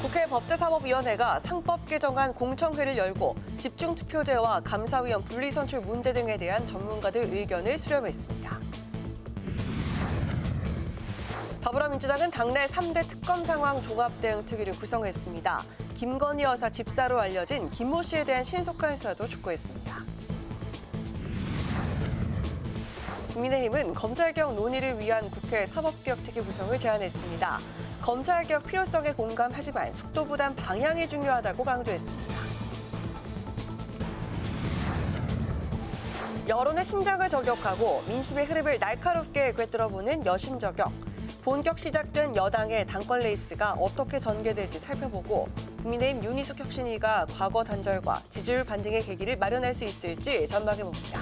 국회 법제사법위원회가 상법 개정안 공청회를 열고 집중투표제와 감사위원 분리선출 문제 등에 대한 전문가들 의견을 수렴했습니다. 더불어민주당은 당내 3대 특검 상황 종합대응 특위를 구성했습니다. 김건희 여사 집사로 알려진 김모 씨에 대한 신속한 수사도 촉구했습니다. 국민의힘은 검찰개혁 논의를 위한 국회 사법개혁특위 구성을 제안했습니다. 검찰개혁 필요성에 공감하지만 속도보단 방향이 중요하다고 강조했습니다. 여론의 심장을 저격하고 민심의 흐름을 날카롭게 꿰뚫어보는 여심 저격. 본격 시작된 여당의 당권 레이스가 어떻게 전개될지 살펴보고 국민의힘 윤희숙 혁신위가 과거 단절과 지지율 반등의 계기를 마련할 수 있을지 전망해봅니다.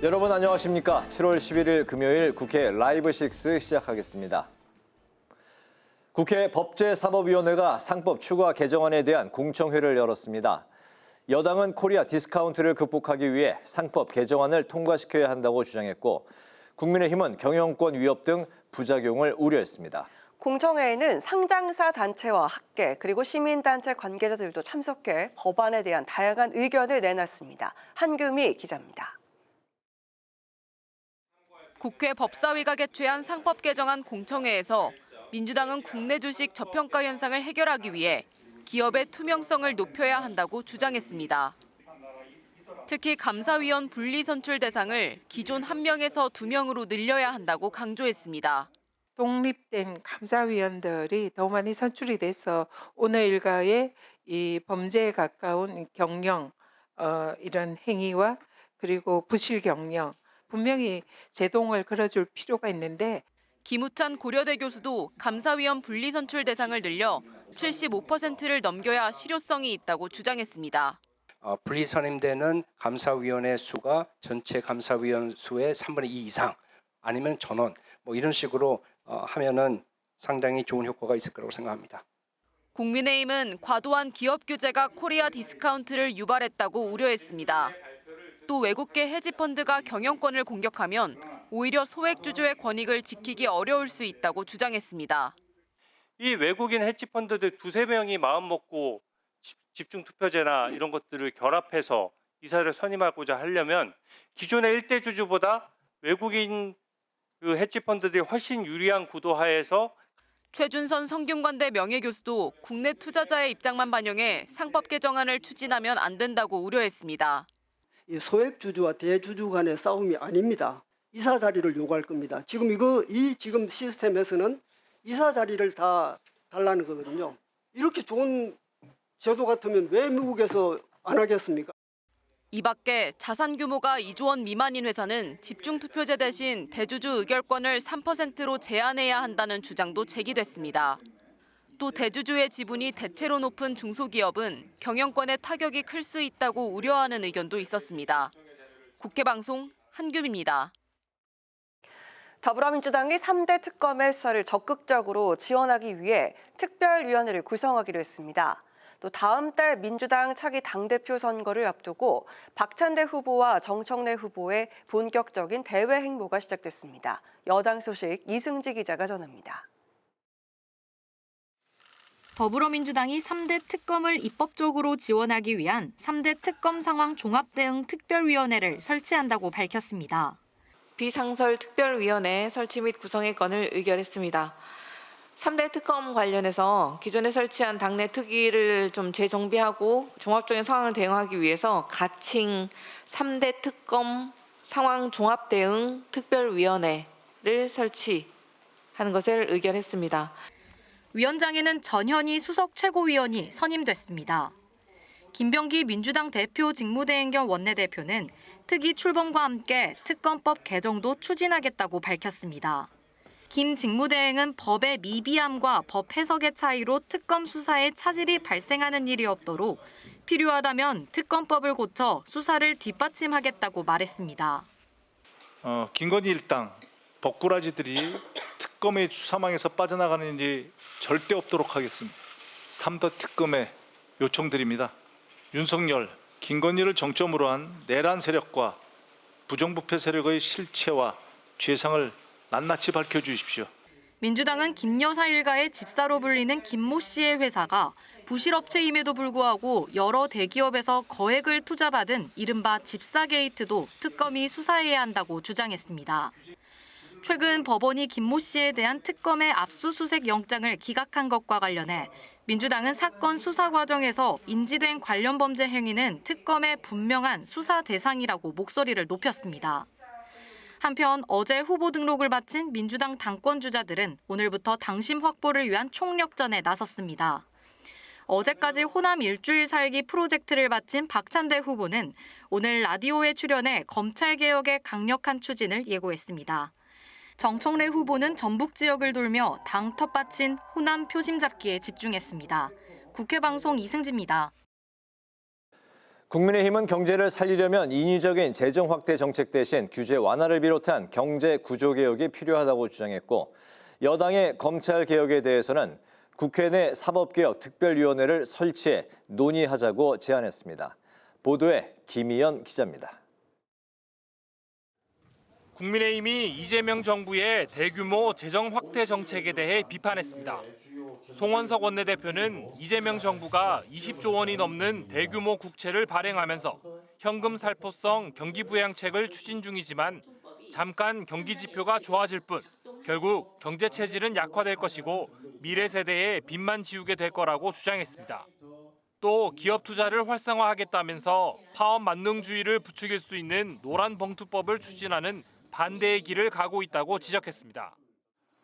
여러분 안녕하십니까? 7월 11일 금요일 국회 라이브 6 시작하겠습니다. 국회 법제사법위원회가 상법 추가 개정안에 대한 공청회를 열었습니다. 여당은 코리아 디스카운트를 극복하기 위해 상법 개정안을 통과시켜야 한다고 주장했고 국민의힘은 경영권 위협 등 부작용을 우려했습니다. 공청회에는 상장사 단체와 학계 그리고 시민단체 관계자들도 참석해 법안에 대한 다양한 의견을 내놨습니다. 한규미 기자입니다. 국회 법사위가 개최한 상법 개정안 공청회에서 민주당은 국내 주식 저평가 현상을 해결하기 위해 기업의 투명성을 높여야 한다고 주장했습니다. 특히 감사위원 분리 선출 대상을 기존 1명에서 2명으로 늘려야 한다고 강조했습니다. 독립된 감사위원들이 더 많이 선출이 돼서 오늘 일가의 이 범죄에 가까운 경영, 이런 행위와 그리고 부실 경영, 분명히 제동을 걸어줄 필요가 있는데 김우찬 고려대 교수도 감사위원 분리 선출 대상을 늘려 75%를 넘겨야 실효성이 있다고 주장했습니다. 분리 선임되는 감사위원회 수가 전체 감사위원 수의 3분의 2 이상 아니면 전원 이런 식으로 하면은 상당히 좋은 효과가 있을 거라고 생각합니다. 국민의힘은 과도한 기업 규제가 코리아 디스카운트를 유발했다고 우려했습니다. 또 외국계 헤지펀드가 경영권을 공격하면 오히려 소액주주의 권익을 지키기 어려울 수 있다고 주장했습니다. 이 외국인 헤지펀드들 2~3명이 마음먹고 집중투표제나 이런 것들을 결합해서 이사를 선임하고자 하려면 기존의 1대 주주보다 외국인 그 헤지펀드들이 훨씬 유리한 구도 하에서 최준선 성균관대 명예교수도 국내 투자자의 입장만 반영해 상법 개정안을 추진하면 안 된다고 우려했습니다. 이 소액주주와 대주주 간의 싸움이 아닙니다. 이사 자리를 요구할 겁니다. 지금 지금 시스템에서는 이사 자리를 다 달라는 거거든요. 이렇게 좋은 제도 같으면 왜 미국에서 안 하겠습니까? 이 밖에 자산 규모가 2조 원 미만인 회사는 집중투표제 대신 대주주 의결권을 3%로 제한해야 한다는 주장도 제기됐습니다. 또 대주주의 지분이 대체로 높은 중소기업은 경영권의 타격이 클 수 있다고 우려하는 의견도 있었습니다. 국회방송 한규미입니다. 더불어민주당이 3대 특검의 수사를 적극적으로 지원하기 위해 특별위원회를 구성하기로 했습니다. 또 다음 달 민주당 차기 당대표 선거를 앞두고 박찬대 후보와 정청래 후보의 본격적인 대외 행보가 시작됐습니다. 여당 소식 이승지 기자가 전합니다. 더불어민주당이 3대 특검을 입법적으로 지원하기 위한 3대 특검 상황 종합대응 특별위원회를 설치한다고 밝혔습니다. 비상설 특별위원회 설치 및 구성의 건을 의결했습니다. 3대 특검 관련해서 기존에 설치한 당내 특위를 좀 재정비하고 종합적인 상황을 대응하기 위해서 가칭 3대 특검 상황 종합대응 특별위원회를 설치하는 것을 의결했습니다. 위원장에는 전현희 수석 최고위원이 선임됐습니다. 김병기 민주당 대표 직무대행 겸 원내대표는 특위 출범과 함께 특검법 개정도 추진하겠다고 밝혔습니다. 김 직무대행은 법의 미비함과 법 해석의 차이로 특검 수사에 차질이 발생하는 일이 없도록 필요하다면 특검법을 고쳐 수사를 뒷받침하겠다고 말했습니다. 김건희 일당, 법꾸라지들이 특검의 수사망에서 빠져나가는 일이 절대 없도록 하겠습니다. 3더 특검에 요청드립니다. 윤석열, 김건희를 정점으로 한 내란 세력과 부정부패 세력의 실체와 죄상을 낱낱이 밝혀주십시오. 민주당은 김 여사 일가의 집사로 불리는 김모 씨의 회사가 부실업체임에도 불구하고 여러 대기업에서 거액을 투자받은 이른바 집사 게이트도 특검이 수사해야 한다고 주장했습니다. 최근 법원이 김모 씨에 대한 특검의 압수수색 영장을 기각한 것과 관련해 민주당은 사건 수사 과정에서 인지된 관련 범죄 행위는 특검의 분명한 수사 대상이라고 목소리를 높였습니다. 한편 어제 후보 등록을 마친 민주당 당권 주자들은 오늘부터 당심 확보를 위한 총력전에 나섰습니다. 어제까지 호남 일주일 살기 프로젝트를 마친 박찬대 후보는 오늘 라디오에 출연해 검찰개혁의 강력한 추진을 예고했습니다. 정청래 후보는 전북 지역을 돌며 당 텃밭인 호남 표심 잡기에 집중했습니다. 국회방송 이승지입니다. 국민의힘은 경제를 살리려면 인위적인 재정 확대 정책 대신 규제 완화를 비롯한 경제 구조 개혁이 필요하다고 주장했고, 여당의 검찰 개혁에 대해서는 국회 내 사법개혁 특별위원회를 설치해 논의하자고 제안했습니다. 보도에 김희연 기자입니다. 국민의힘이 이재명 정부의 대규모 재정 확대 정책에 대해 비판했습니다. 송원석 원내대표는 이재명 정부가 20조 원이 넘는 대규모 국채를 발행하면서 현금 살포성 경기 부양책을 추진 중이지만 잠깐 경기 지표가 좋아질 뿐 결국 경제 체질은 약화될 것이고 미래 세대의 빚만 지우게 될 거라고 주장했습니다. 또 기업 투자를 활성화하겠다면서 파업 만능주의를 부추길 수 있는 노란봉투법을 추진하는 반대의 길을 가고 있다고 지적했습니다.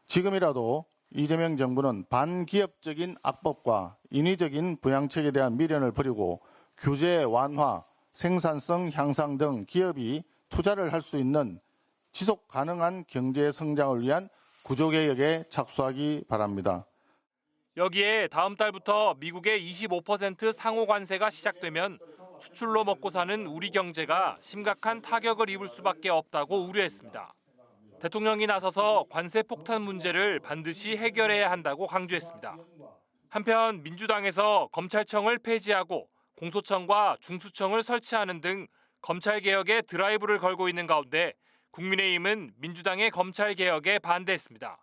지금이라도 이재명 정부는 반기업적인 악법과 인위적인 부양책에 대한 미련을 버리고 규제 완화, 생산성 향상 등 기업이 투자를 할 수 있는 지속 가능한 경제 성장을 위한 구조개혁에 착수하기 바랍니다. 여기에 다음 달부터 미국의 25% 상호 관세가 시작되면 수출로 먹고 사는 우리 경제가 심각한 타격을 입을 수밖에 없다고 우려했습니다. 대통령이 나서서 관세 폭탄 문제를 반드시 해결해야 한다고 강조했습니다. 한편 민주당에서 검찰청을 폐지하고 공소청과 중수청을 설치하는 등 검찰개혁에 드라이브를 걸고 있는 가운데 국민의힘은 민주당의 검찰개혁에 반대했습니다.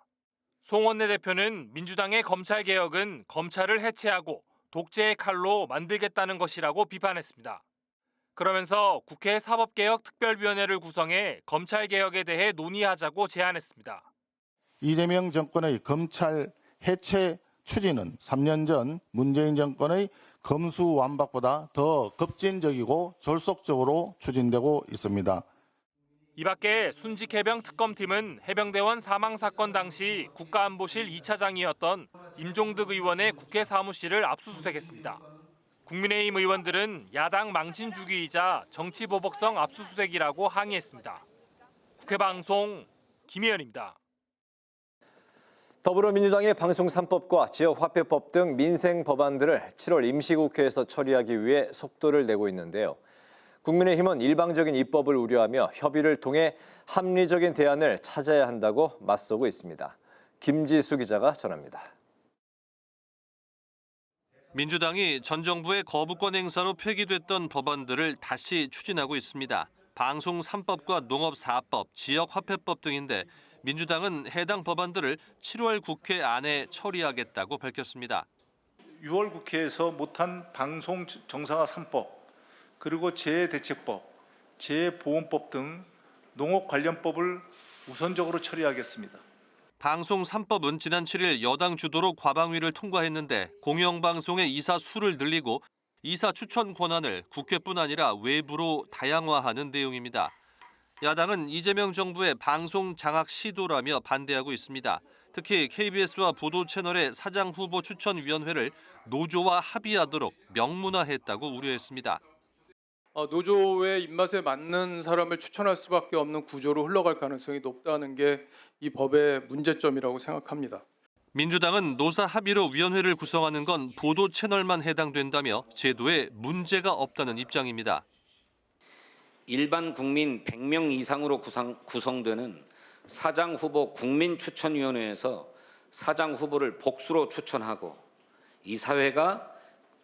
송 원내대표는 민주당의 검찰개혁은 검찰을 해체하고 독재의 칼로 만들겠다는 것이라고 비판했습니다. 그러면서 국회 사법개혁특별위원회를 구성해 검찰개혁에 대해 논의하자고 제안했습니다. 이재명 정권의 검찰 해체 추진은 3년 전 문재인 정권의 검수완박보다 더 급진적이고 졸속적으로 추진되고 있습니다. 이 밖에 순직해병 특검팀은 해병대원 사망 사건 당시 국가안보실 2차장이었던 임종득 의원의 국회 사무실을 압수수색했습니다. 국민의힘 의원들은 야당 망신 주기이자 정치 보복성 압수수색이라고 항의했습니다. 국회방송 김희연입니다. 더불어민주당의 방송 3법과 지역화폐법 등 민생 법안들을 7월 임시국회에서 처리하기 위해 속도를 내고 있는데요. 국민의힘은 일방적인 입법을 우려하며 협의를 통해 합리적인 대안을 찾아야 한다고 맞서고 있습니다. 김지수 기자가 전합니다. 민주당이 전 정부의 거부권 행사로 폐기됐던 법안들을 다시 추진하고 있습니다. 방송 3법과 농업 4법, 지역화폐법 등인데 민주당은 해당 법안들을 7월 국회 안에 처리하겠다고 밝혔습니다. 6월 국회에서 못한 방송 정상화 3법, 그리고 재해대책법, 재해보험법 등 농업 관련법을 우선적으로 처리하겠습니다. 방송 3법은 지난 7일 여당 주도로 과방위를 통과했는데 공영방송의 이사 수를 늘리고 이사 추천 권한을 국회뿐 아니라 외부로 다양화하는 내용입니다. 야당은 이재명 정부의 방송 장악 시도라며 반대하고 있습니다. 특히 KBS와 보도채널의 사장 후보 추천위원회를 노조와 합의하도록 명문화했다고 우려했습니다. 노조의 입맛에 맞는 사람을 추천할 수밖에 없는 구조로 흘러갈 가능성이 높다는 게 이 법의 문제점이라고 생각합니다. 민주당은 노사 합의로 위원회를 구성하는 건 보도 채널만 해당된다며 제도에 문제가 없다는 입장입니다. 일반 국민 100명 이상으로 구성되는 사장 후보 국민추천위원회에서 사장 후보를 복수로 추천하고 이사회가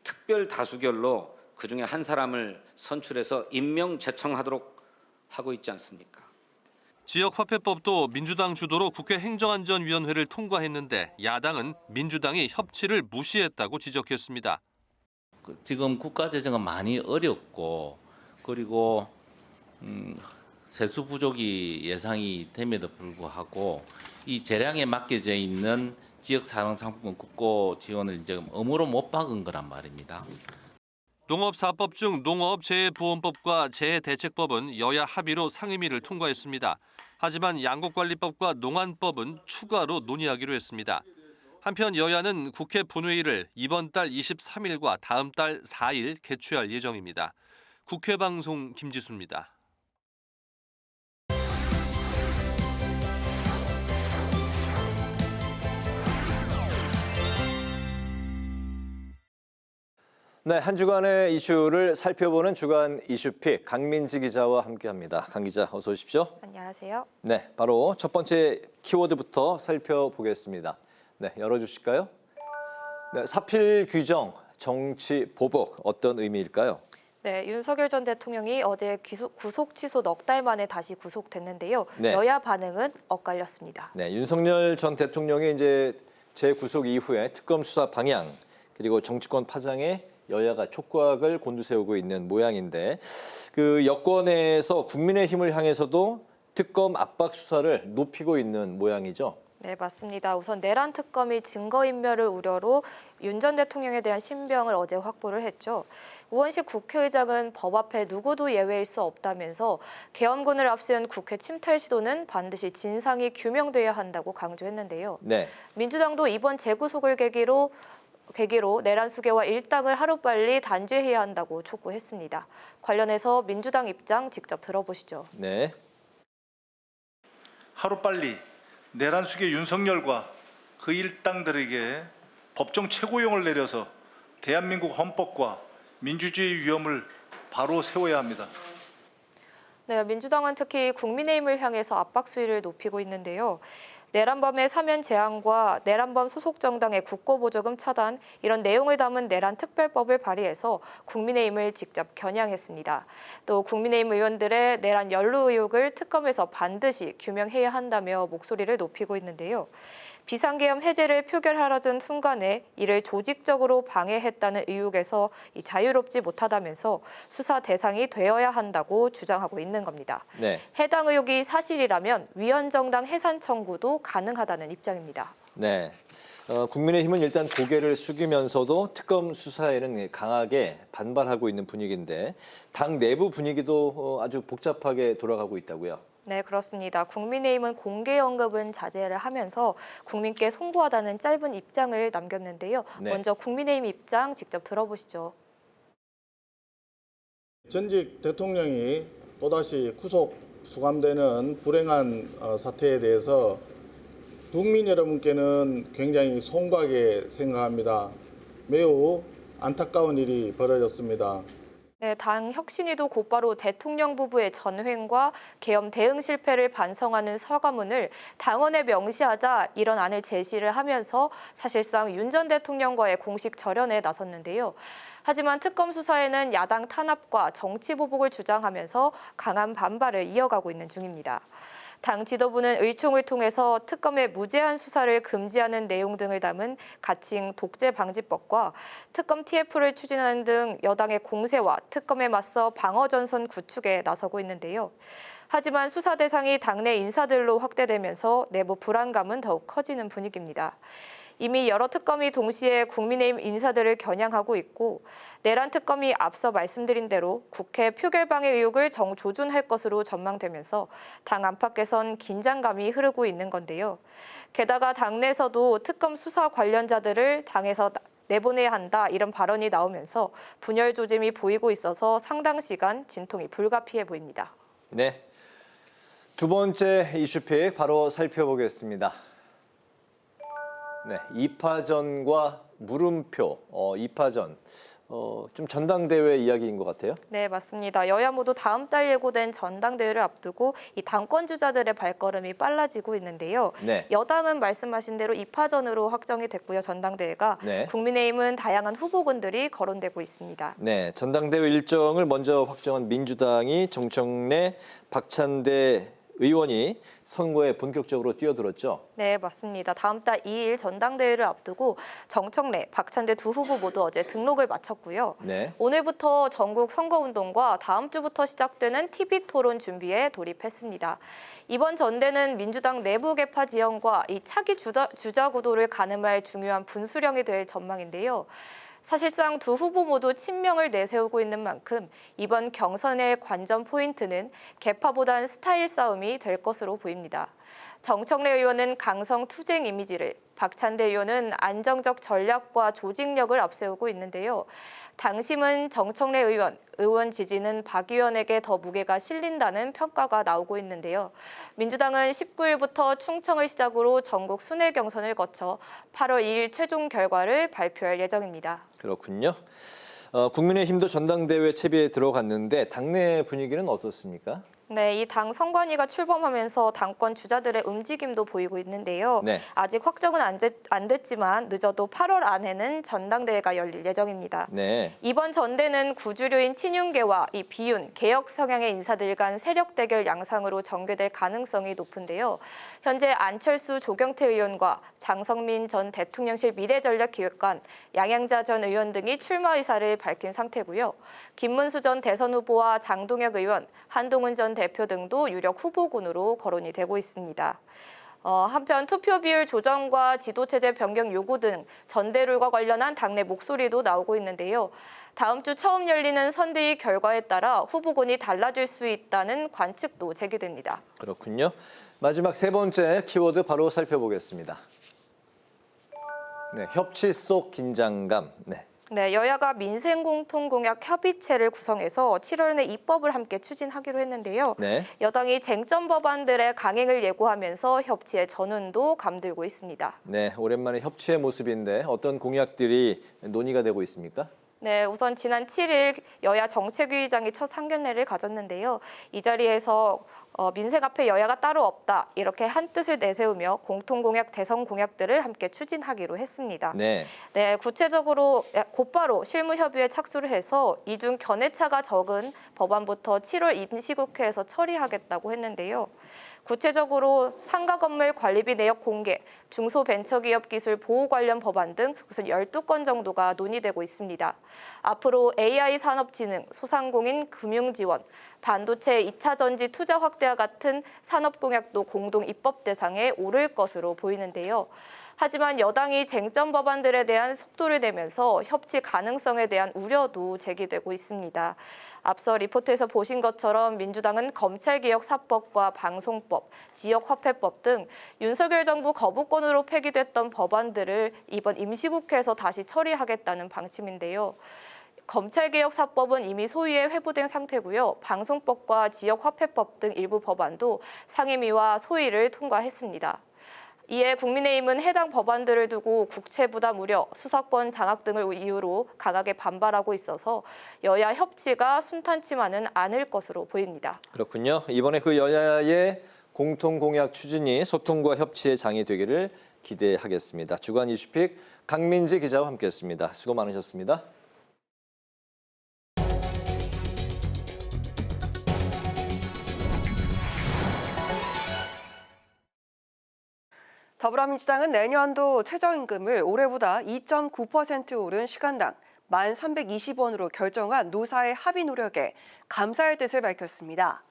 특별 다수결로 그중에 한 사람을 선출해서 임명 제청하도록 하고 있지 않습니까? 지역화폐법도 민주당 주도로 국회 행정안전위원회를 통과했는데 야당은 민주당이 협치를 무시했다고 지적했습니다. 지금 국가재정은 많이 어렵고 그리고 세수 부족이 예상이 됨에도 불구하고 이 재량에 맡겨져 있는 지역사랑상품권 국고 지원을 지금 의무로 못 박은 거란 말입니다. 농업사법 중 농업재해보험법과 재해대책법은 여야 합의로 상임위를 통과했습니다. 하지만 양곡관리법과 농안법은 추가로 논의하기로 했습니다. 한편 여야는 국회 본회의를 이번 달 23일과 다음 달 4일 개최할 예정입니다. 국회방송 김지수입니다. 네, 한 주간의 이슈를 살펴보는 주간 이슈픽 강민지 기자와 함께합니다. 강 기자, 어서 오십시오. 안녕하세요. 네, 바로 첫 번째 키워드부터 살펴보겠습니다. 네, 열어주실까요? 네, 사필 규정, 정치 보복, 어떤 의미일까요? 네, 윤석열 전 대통령이 어제 구속 취소 넉 달 만에 다시 구속됐는데요. 네. 여야 반응은 엇갈렸습니다. 네, 윤석열 전 대통령이 이제 재구속 이후에 특검 수사 방향 그리고 정치권 파장에 여야가 촉구학을 곤두세우고 있는 모양인데 그 여권에서 국민의힘을 향해서도 특검 압박 수사를 높이고 있는 모양이죠. 네, 맞습니다. 우선 내란 특검이 증거인멸을 우려로 윤 전 대통령에 대한 신병을 어제 확보를 했죠. 우원식 국회의장은 법 앞에 누구도 예외일 수 없다면서 계엄군을 앞세운 국회 침탈 시도는 반드시 진상이 규명돼야 한다고 강조했는데요. 네. 민주당도 이번 재구속을 계기로 내란 수계와 일당을 하루빨리 단죄해야 한다고 촉구했습니다. 관련해서 민주당 입장 직접 들어보시죠. 네. 하루빨리 내란 수계 윤석열과 그 일당들에게 법정 최고형을 내려서 대한민국 헌법과 민주주의 위험을 바로 세워야 합니다. 네, 민주당은 특히 국민의힘을 향해서 압박 수위를 높이고 있는데요. 내란범의 사면 제한과 내란범 소속 정당의 국고보조금 차단 이런 내용을 담은 내란 특별법을 발의해서 국민의힘을 직접 겨냥했습니다. 또 국민의힘 의원들의 내란 연루 의혹을 특검에서 반드시 규명해야 한다며 목소리를 높이고 있는데요. 비상계엄 해제를 표결하려던 순간에 이를 조직적으로 방해했다는 의혹에서 자유롭지 못하다면서 수사 대상이 되어야 한다고 주장하고 있는 겁니다. 네. 해당 의혹이 사실이라면 위헌정당 해산 청구도 가능하다는 입장입니다. 네. 국민의힘은 일단 고개를 숙이면서도 특검 수사에는 강하게 반발하고 있는 분위기인데 당 내부 분위기도 아주 복잡하게 돌아가고 있다고요. 네, 그렇습니다. 국민의힘은 공개 언급은 자제를 하면서 국민께 송구하다는 짧은 입장을 남겼는데요. 네. 먼저 국민의힘 입장 직접 들어보시죠. 전직 대통령이 또다시 구속 수감되는 불행한 사태에 대해서 국민 여러분께는 굉장히 송구하게 생각합니다. 매우 안타까운 일이 벌어졌습니다. 네, 당 혁신위도 곧바로 대통령 부부의 전횡과 계엄 대응 실패를 반성하는 사과문을 당원에 명시하자 이런 안을 제시를 하면서 사실상 윤 전 대통령과의 공식 절연에 나섰는데요. 하지만 특검 수사에는 야당 탄압과 정치 보복을 주장하면서 강한 반발을 이어가고 있는 중입니다. 당 지도부는 의총을 통해서 특검의 무제한 수사를 금지하는 내용 등을 담은 가칭 독재방지법과 특검 TF를 추진하는 등 여당의 공세와 특검에 맞서 방어전선 구축에 나서고 있는데요. 하지만 수사 대상이 당내 인사들로 확대되면서 내부 불안감은 더욱 커지는 분위기입니다. 이미 여러 특검이 동시에 국민의힘 인사들을 겨냥하고 있고 내란 특검이 앞서 말씀드린 대로 국회 표결방해 의혹을 정조준할 것으로 전망되면서 당 안팎에선 긴장감이 흐르고 있는 건데요. 게다가 당내에서도 특검 수사 관련자들을 당에서 내보내야 한다 이런 발언이 나오면서 분열 조짐이 보이고 있어서 상당 시간 진통이 불가피해 보입니다. 네. 두 번째 이슈픽 바로 살펴보겠습니다. 네, 2파전과 물음표, 2파전. 좀 전당대회 이야기인 것 같아요. 네, 맞습니다. 여야 모두 다음 달 예고된 전당대회를 앞두고 이 당권 주자들의 발걸음이 빨라지고 있는데요. 네. 여당은 말씀하신 대로 2파전으로 확정이 됐고요. 전당대회가. 네. 국민의힘은 다양한 후보군들이 거론되고 있습니다. 네, 전당대회 일정을 먼저 확정한 민주당이 정청래, 박찬대 의원이 선거에 본격적으로 뛰어들었죠. 네, 맞습니다. 다음 달 2일 전당대회를 앞두고 정청래, 박찬대 두 후보 모두 어제 등록을 마쳤고요. 네. 오늘부터 전국 선거운동과 다음 주부터 시작되는 TV 토론 준비에 돌입했습니다. 이번 전대는 민주당 내부 개파 지형과 이 차기 주자 구도를 가늠할 중요한 분수령이 될 전망인데요. 사실상 두 후보 모두 친명을 내세우고 있는 만큼 이번 경선의 관전 포인트는 개파보단 스타일 싸움이 될 것으로 보입니다. 정청래 의원은 강성 투쟁 이미지를, 박찬대 의원은 안정적 전략과 조직력을 앞세우고 있는데요. 당심은 정청래 의원 지지는 박 의원에게 더 무게가 실린다는 평가가 나오고 있는데요. 민주당은 19일부터 충청을 시작으로 전국 순회 경선을 거쳐 8월 2일 최종 결과를 발표할 예정입니다. 그렇군요. 국민의힘도 전당대회 채비에 들어갔는데 당내 분위기는 어떻습니까? 네, 이 당 선관위가 출범하면서 당권 주자들의 움직임도 보이고 있는데요. 네. 아직 확정은 안 됐지만 늦어도 8월 안에는 전당대회가 열릴 예정입니다. 네. 이번 전대는 구주류인 친윤계와 이 비윤, 개혁 성향의 인사들 간 세력 대결 양상으로 전개될 가능성이 높은데요. 현재 안철수, 조경태 의원과 장성민 전 대통령실 미래전략기획관, 양양자 전 의원 등이 출마 의사를 밝힌 상태고요. 김문수 전 대선 후보와 장동혁 의원, 한동훈 전 대표 등도 유력 후보군으로 거론이 되고 있습니다. 한편 투표 비율 조정과 지도체제 변경 요구 등 전대룰과 관련한 당내 목소리도 나오고 있는데요. 다음 주 처음 열리는 선대위 결과에 따라 후보군이 달라질 수 있다는 관측도 제기됩니다. 그렇군요. 마지막 세 번째 키워드 바로 살펴보겠습니다. 네, 협치 속 긴장감. 네, 여야가 민생공통공약 협의체를 구성해서 7월 내 입법을 함께 추진하기로 했는데요. 네. 여당이 쟁점 법안들의 강행을 예고하면서 협치의 전운도 감들고 있습니다. 네, 오랜만에 협치의 모습인데 어떤 공약들이 논의가 되고 있습니까? 네, 우선 지난 7일 여야 정책위의장이 첫 상견례를 가졌는데요. 이 자리에서 민생 앞에 여야가 따로 없다 이렇게 한 뜻을 내세우며 공통공약, 대선 공약들을 함께 추진하기로 했습니다. 네. 네, 구체적으로 곧바로 실무 협의에 착수를 해서 이중 견해차가 적은 법안부터 7월 임시국회에서 처리하겠다고 했는데요. 구체적으로 상가 건물 관리비 내역 공개, 중소벤처기업 기술 보호 관련 법안 등 우선 12건 정도가 논의되고 있습니다. 앞으로 AI 산업진흥, 소상공인 금융지원, 반도체 2차 전지 투자 확대와 같은 산업 공약도 공동 입법 대상에 오를 것으로 보이는데요. 하지만 여당이 쟁점 법안들에 대한 속도를 내면서 협치 가능성에 대한 우려도 제기되고 있습니다. 앞서 리포트에서 보신 것처럼 민주당은 검찰개혁 4법과 방송법, 지역화폐법 등 윤석열 정부 거부권으로 폐기됐던 법안들을 이번 임시국회에서 다시 처리하겠다는 방침인데요. 검찰개혁 4법은 이미 소위에 회부된 상태고요. 방송법과 지역화폐법 등 일부 법안도 상임위와 소위를 통과했습니다. 이에 국민의힘은 해당 법안들을 두고 국채 부담 우려, 수사권 장악 등을 이유로 강하게 반발하고 있어서 여야 협치가 순탄치만은 않을 것으로 보입니다. 그렇군요. 이번에 그 여야의 공통공약 추진이 소통과 협치의 장이 되기를 기대하겠습니다. 주간 이슈픽 강민지 기자와 함께했습니다. 수고 많으셨습니다. 더불어민주당은 내년도 최저임금을 올해보다 2.9% 오른 시간당 1,320원으로 결정한 노사의 합의 노력에 감사의 뜻을 밝혔습니다.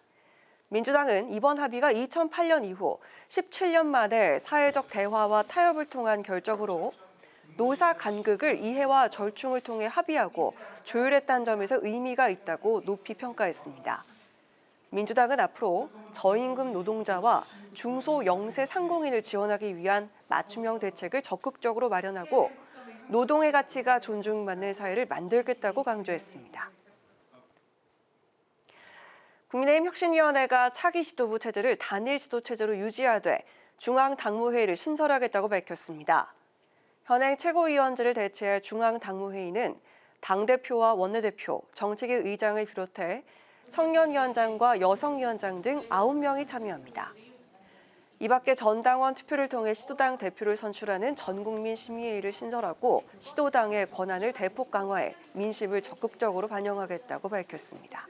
민주당은 이번 합의가 2008년 이후 17년 만에 사회적 대화와 타협을 통한 결정으로 노사 간극을 이해와 절충을 통해 합의하고 조율했다는 점에서 의미가 있다고 높이 평가했습니다. 민주당은 앞으로 저임금 노동자와 중소 영세 상공인을 지원하기 위한 맞춤형 대책을 적극적으로 마련하고 노동의 가치가 존중받는 사회를 만들겠다고 강조했습니다. 국민의힘 혁신위원회가 차기 지도부 체제를 단일 지도 체제로 유지하되 중앙당무회의를 신설하겠다고 밝혔습니다. 현행 최고위원들을 대체할 중앙당무회의는 당대표와 원내대표, 정책위 의장을 비롯해 청년위원장과 여성위원장 등 9명이 참여합니다. 이 밖에 전당원 투표를 통해 시도당 대표를 선출하는 전국민 심의회의를 신설하고 시도당의 권한을 대폭 강화해 민심을 적극적으로 반영하겠다고 밝혔습니다.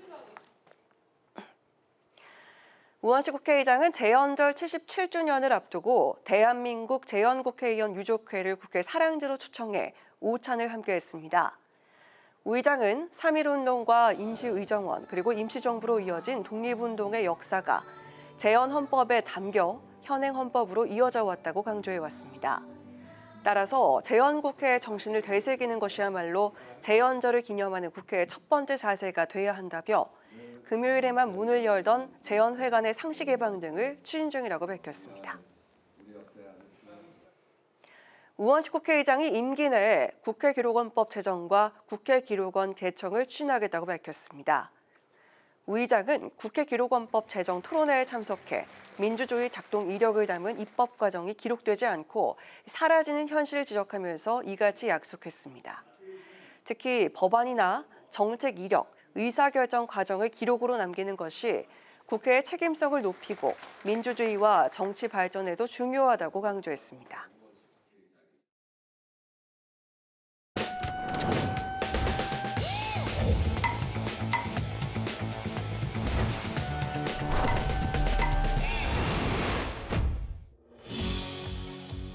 우원식 국회의장은 재연절 77주년을 앞두고 대한민국 재연국회의원 유족회를 국회 사랑제로 초청해 오찬을 함께했습니다. 우 의장은 3.1운동과 임시의정원 그리고 임시정부로 이어진 독립운동의 역사가 재헌헌법에 담겨 현행 헌법으로 이어져 왔다고 강조해왔습니다. 따라서 재헌국회의 정신을 되새기는 것이야말로 재연절을 기념하는 국회의 첫 번째 자세가 돼야 한다며 금요일에만 문을 열던 재헌회관의 상시 개방 등을 추진 중이라고 밝혔습니다. 우원식 국회의장이 임기 내에 국회기록원법 제정과 국회기록원 개청을 추진하겠다고 밝혔습니다. 우 의장은 국회기록원법 제정 토론회에 참석해 민주주의 작동 이력을 담은 입법 과정이 기록되지 않고 사라지는 현실을 지적하면서 이같이 약속했습니다. 특히 법안이나 정책 이력, 의사결정 과정을 기록으로 남기는 것이 국회의 책임성을 높이고 민주주의와 정치 발전에도 중요하다고 강조했습니다.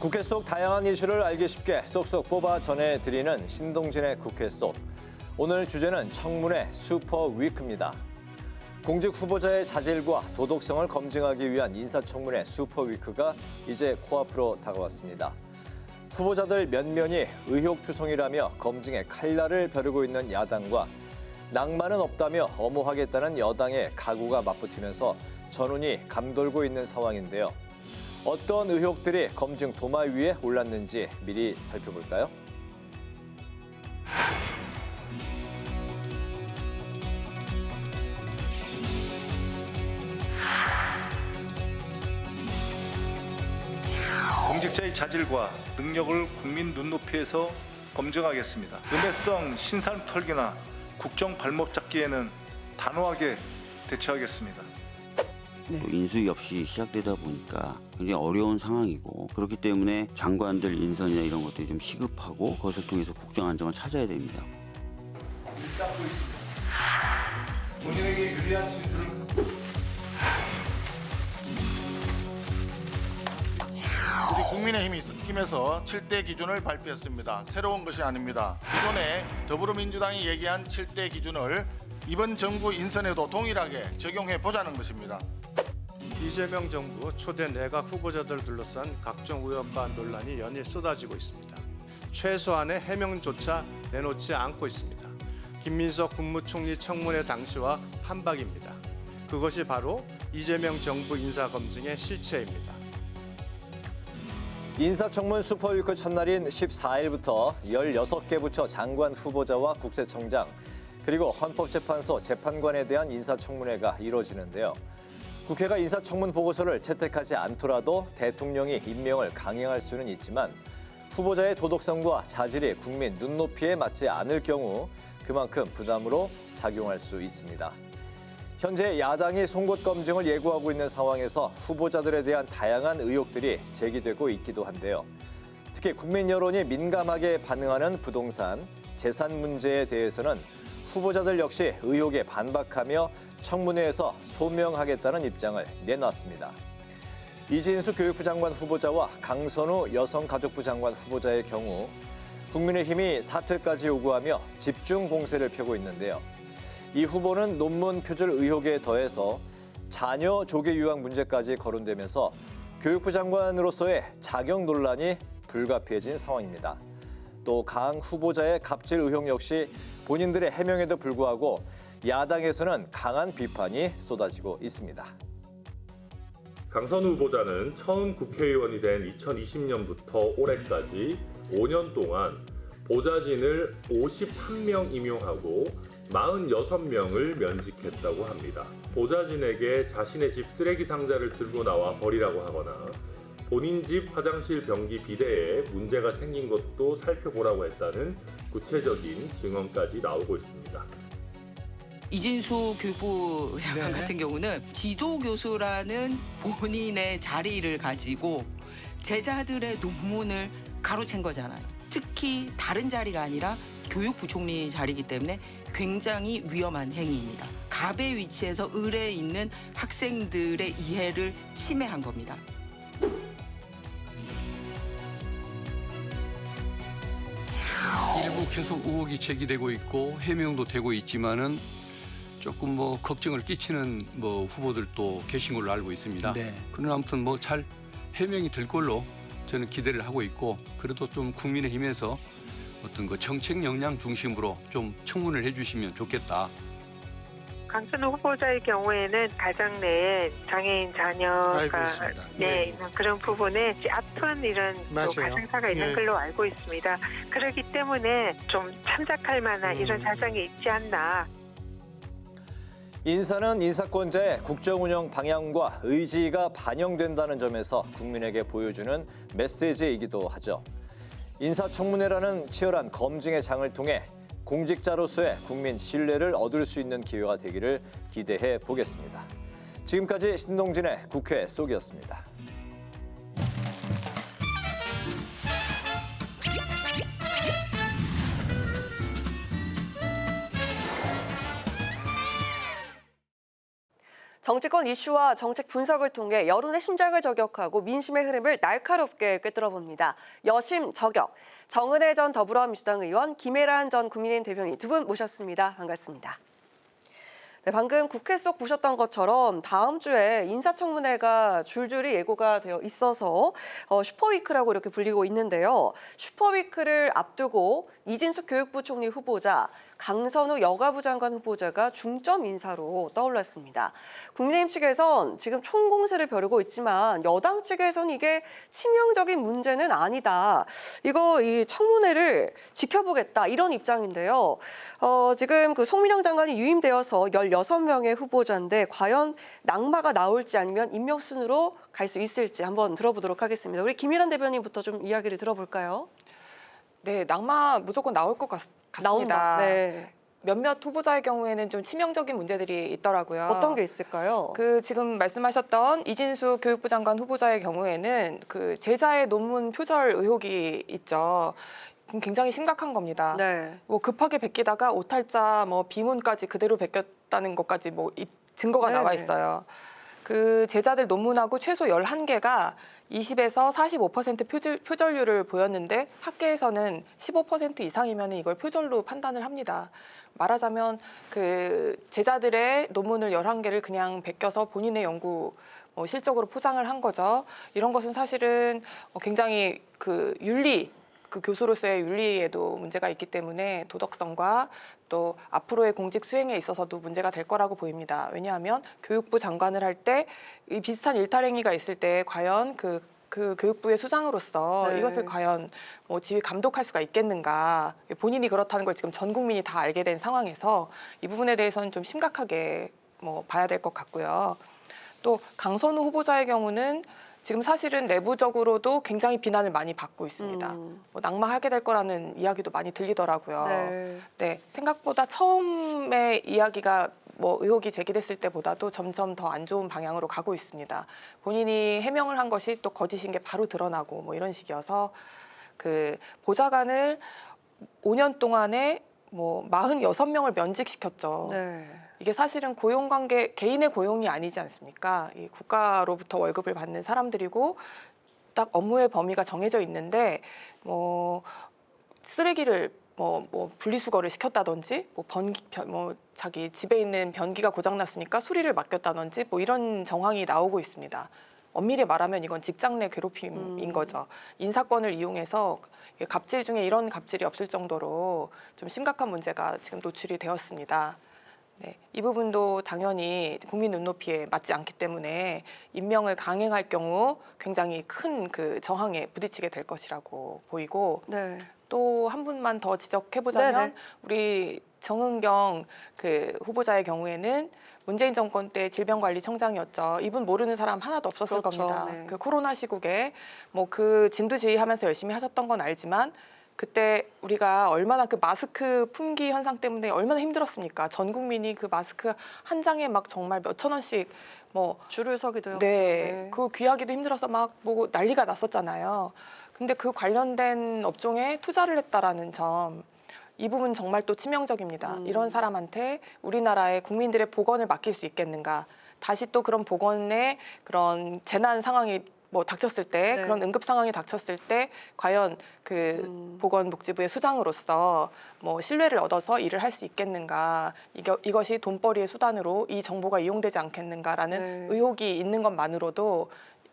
국회 속 다양한 이슈를 알기 쉽게 쏙쏙 뽑아 전해드리는 신동진의 국회 속. 오늘 주제는 청문회 슈퍼위크입니다. 공직 후보자의 자질과 도덕성을 검증하기 위한 인사청문회 슈퍼위크가 이제 코앞으로 다가왔습니다. 후보자들 면면이 의혹투성이라며 검증에 칼날을 벼르고 있는 야당과 낭만은 없다며 엄호하겠다는 여당의 각오가 맞붙으면서 전운이 감돌고 있는 상황인데요. 어떤 의혹들이 검증 도마 위에 올랐는지 미리 살펴볼까요? 공직자의 자질과 능력을 국민 눈높이에서 검증하겠습니다. 음해성 신상 털기나 국정 발목 잡기에는 단호하게 대처하겠습니다. 또 인수위 없이 시작되다 보니까 굉장히 어려운 상황이고 그렇기 때문에 장관들 인선이나 이런 것들이 좀 시급하고 그것을 통해서 국정 안정을 찾아야 됩니다. 일삼고 있습니다. 본인에게 유리한 진술을 우리 국민의힘에서 7대 기준을 발표했습니다. 새로운 것이 아닙니다. 기존에 더불어민주당이 얘기한 7대 기준을 이번 정부 인선에도 동일하게 적용해 보자는 것입니다. 이재명 정부 초대 내각 후보자들 둘러싼 각종 의혹과 논란이 연일 쏟아지고 있습니다. 최소한의 해명조차 내놓지 않고 있습니다. 김민석 국무총리 청문회 당시와 한박입니다. 그것이 바로 이재명 정부 인사검증의 실체입니다. 인사청문 슈퍼위크 첫날인 14일부터 16개 부처 장관 후보자와 국세청장, 그리고 헌법재판소 재판관에 대한 인사청문회가 이뤄지는데요. 국회가 인사청문 보고서를 채택하지 않더라도 대통령이 임명을 강행할 수는 있지만 후보자의 도덕성과 자질이 국민 눈높이에 맞지 않을 경우 그만큼 부담으로 작용할 수 있습니다. 현재 야당이 송곳 검증을 예고하고 있는 상황에서 후보자들에 대한 다양한 의혹들이 제기되고 있기도 한데요. 특히 국민 여론이 민감하게 반응하는 부동산, 재산 문제에 대해서는 후보자들 역시 의혹에 반박하며 청문회에서 소명하겠다는 입장을 내놨습니다. 이진수 교육부 장관 후보자와 강선우 여성가족부 장관 후보자의 경우 국민의힘이 사퇴까지 요구하며 집중 공세를 펴고 있는데요. 이 후보는 논문 표절 의혹에 더해서 자녀 조기 유학 문제까지 거론되면서 교육부 장관으로서의 자격 논란이 불가피해진 상황입니다. 또 강 후보자의 갑질 의혹 역시 본인들의 해명에도 불구하고 야당에서는 강한 비판이 쏟아지고 있습니다. 강선우 후보자는 처음 국회의원이 된 2020년부터 올해까지 5년 동안 보좌진을 51명 임용하고 46명을 면직했다고 합니다. 보좌진에게 자신의 집 쓰레기 상자를 들고 나와 버리라고 하거나 본인 집 화장실 변기 비대에 문제가 생긴 것도 살펴보라고 했다는 구체적인 증언까지 나오고 있습니다. 이진수 교육부 장관 같은 경우는 지도교수라는 본인의 자리를 가지고 제자들의 논문을 가로챈 거잖아요. 특히 다른 자리가 아니라 교육부총리 자리이기 때문에 굉장히 위험한 행위입니다. 갑의 위치에서 을에 있는 학생들의 이해를 침해한 겁니다. 일부 계속 의혹이 제기되고 있고 해명도 되고 있지만은 조금 걱정을 끼치는 후보들도 계신 걸로 알고 있습니다. 그러나 아무튼 잘 해명이 될 걸로 저는 기대를 하고 있고, 그래도 좀 국민의힘에서 어떤 정책 역량 중심으로 좀 청문을 해주시면 좋겠다. 강선우 후보자의 경우에는 가정 내에 장애인 자녀가 있는 그런 부분에 아픈 이런 또 가정사가 있는 걸로 알고 있습니다. 그렇기 때문에 좀 참작할 만한 이런 사정이 있지 않나. 인사는 인사권자의 국정운영 방향과 의지가 반영된다는 점에서 국민에게 보여주는 메시지이기도 하죠. 인사청문회라는 치열한 검증의 장을 통해 공직자로서의 국민 신뢰를 얻을 수 있는 기회가 되기를 기대해 보겠습니다. 지금까지 신동진의 국회 속이었습니다. 정치권 이슈와 정책 분석을 통해 여론의 심장을 저격하고 민심의 흐름을 날카롭게 꿰뚫어봅니다. 여심 저격, 정은혜 전 더불어민주당 의원, 김혜란 전 국민의힘 대변인 두 분 모셨습니다. 반갑습니다. 네, 방금 국회 속 보셨던 것처럼 다음 주에 인사청문회가 줄줄이 예고가 되어 있어서 슈퍼위크라고 이렇게 불리고 있는데요. 슈퍼위크를 앞두고 이진숙 교육부 총리 후보자, 강선우 여가부 장관 후보자가 중점 인사로 떠올랐습니다. 국민의힘 측에선 지금 총공세를 벼르고 있지만 여당 측에선 이게 치명적인 문제는 아니다. 이 청문회를 지켜보겠다 이런 입장인데요. 지금 송민영 장관이 유임되어서 16명의 후보자인데 과연 낙마가 나올지 아니면 임명순으로 갈 수 있을지 한번 들어보도록 하겠습니다. 우리 김일환 대변인부터 좀 이야기를 들어볼까요? 네, 낙마 무조건 나올 것 같습니다. 나온다. 네. 몇몇 후보자의 경우에는 좀 치명적인 문제들이 있더라고요. 어떤 게 있을까요? 지금 말씀하셨던 이진수 교육부 장관 후보자의 경우에는 제자의 논문 표절 의혹이 있죠. 굉장히 심각한 겁니다. 네. 급하게 베끼다가 오탈자 비문까지 그대로 베꼈다는 것까지 증거가 나와 있어요. 제자들 논문하고 최소 11개가 20에서 45% 표절률을 보였는데 학계에서는 15% 이상이면 이걸 표절로 판단을 합니다. 말하자면 제자들의 논문을 11개를 그냥 베껴서 본인의 연구 실적으로 포장을 한 거죠. 이런 것은 사실은 굉장히 윤리, 교수로서의 윤리에도 문제가 있기 때문에 도덕성과 또 앞으로의 공직 수행에 있어서도 문제가 될 거라고 보입니다. 왜냐하면 교육부 장관을 할 때 이 비슷한 일탈 행위가 있을 때 과연 그 교육부의 수장으로서 이것을 과연 지휘 감독할 수가 있겠는가. 본인이 그렇다는 걸 지금 전 국민이 다 알게 된 상황에서 이 부분에 대해서는 좀 심각하게 봐야 될 것 같고요. 또 강선우 후보자의 경우는 지금 사실은 내부적으로도 굉장히 비난을 많이 받고 있습니다. 낙마하게 될 거라는 이야기도 많이 들리더라고요. 네, 생각보다 처음에 이야기가 의혹이 제기됐을 때보다도 점점 더 안 좋은 방향으로 가고 있습니다. 본인이 해명을 한 것이 또 거짓인 게 바로 드러나고 이런 식이어서 보좌관을 5년 동안에 46명을 면직시켰죠. 네. 이게 사실은 고용관계, 개인의 고용이 아니지 않습니까? 이 국가로부터 월급을 받는 사람들이고 딱 업무의 범위가 정해져 있는데 쓰레기를 분리수거를 시켰다든지 자기 집에 있는 변기가 고장났으니까 수리를 맡겼다든지 이런 정황이 나오고 있습니다. 엄밀히 말하면 이건 직장 내 괴롭힘인 거죠. 인사권을 이용해서 갑질 중에 이런 갑질이 없을 정도로 좀 심각한 문제가 지금 노출이 되었습니다. 네, 이 부분도 당연히 국민 눈높이에 맞지 않기 때문에 임명을 강행할 경우 굉장히 큰 저항에 부딪히게 될 것이라고 보이고 네. 또 한 분만 더 지적해보자면 네네. 우리 정은경 그 후보자의 경우에는 문재인 정권 때 질병관리청장이었죠. 이분 모르는 사람 하나도 없었을 그렇죠. 겁니다. 네. 그 코로나 시국에 뭐 그 진두지휘하면서 열심히 하셨던 건 알지만 그때 우리가 얼마나 그 마스크 품귀 현상 때문에 얼마나 힘들었습니까? 전 국민이 그 마스크 한 장에 막 정말 몇천 원씩 뭐 줄을 서기도 하고. 네, 그 귀하기도 힘들어서 막 뭐 난리가 났었잖아요. 근데 그 관련된 업종에 투자를 했다라는 점, 이 부분 정말 또 치명적입니다. 이런 사람한테 우리나라의 국민들의 보건을 맡길 수 있겠는가? 다시 또 그런 보건의 그런 재난 상황이 뭐 닥쳤을 때, 네. 그런 응급 상황이 닥쳤을 때 과연 그 보건복지부의 수장으로서 뭐 신뢰를 얻어서 일을 할 수 있겠는가? 이것이 돈벌이의 수단으로 이 정보가 이용되지 않겠는가라는 네. 의혹이 있는 것만으로도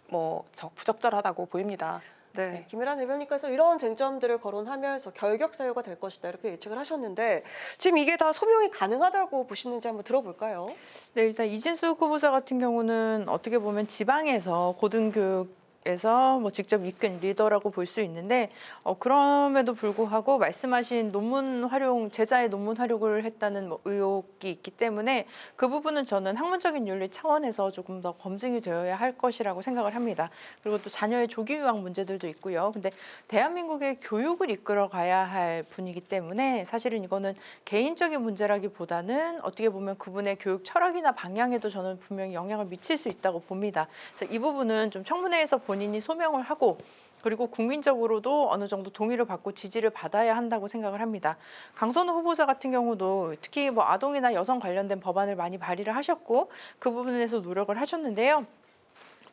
뭐 부적절하다고 보입니다. 네, 김일환 대변인께서 이런 쟁점들을 거론하면서 결격 사유가 될 것이다 이렇게 예측을 하셨는데 지금 이게 다 소명이 가능하다고 보시는지 한번 들어볼까요? 네, 일단 이진숙 후보자 같은 경우는 어떻게 보면 지방에서 고등교육에서 뭐 직접 이끈 리더라고 볼 수 있는데 그럼에도 불구하고 말씀하신 논문 활용, 제자의 논문 활용을 했다는 뭐 의혹이 있기 때문에 그 부분은 저는 학문적인 윤리 차원에서 조금 더 검증이 되어야 할 것이라고 생각을 합니다. 그리고 또 자녀의 조기 유학 문제들도 있고요. 근데 대한민국의 교육을 이끌어 가야 할 분이기 때문에 사실은 이거는 개인적인 문제라기보다는 어떻게 보면 그분의 교육 철학이나 방향에도 저는 분명히 영향을 미칠 수 있다고 봅니다. 그래서 이 부분은 좀 청문회에서 본인이 소명을 하고 그리고 국민적으로도 어느 정도 동의를 받고 지지를 받아야 한다고 생각을 합니다. 강선우 후보자 같은 경우도 특히 뭐 아동이나 여성 관련된 법안을 많이 발의를 하셨고 그 부분에서 노력을 하셨는데요.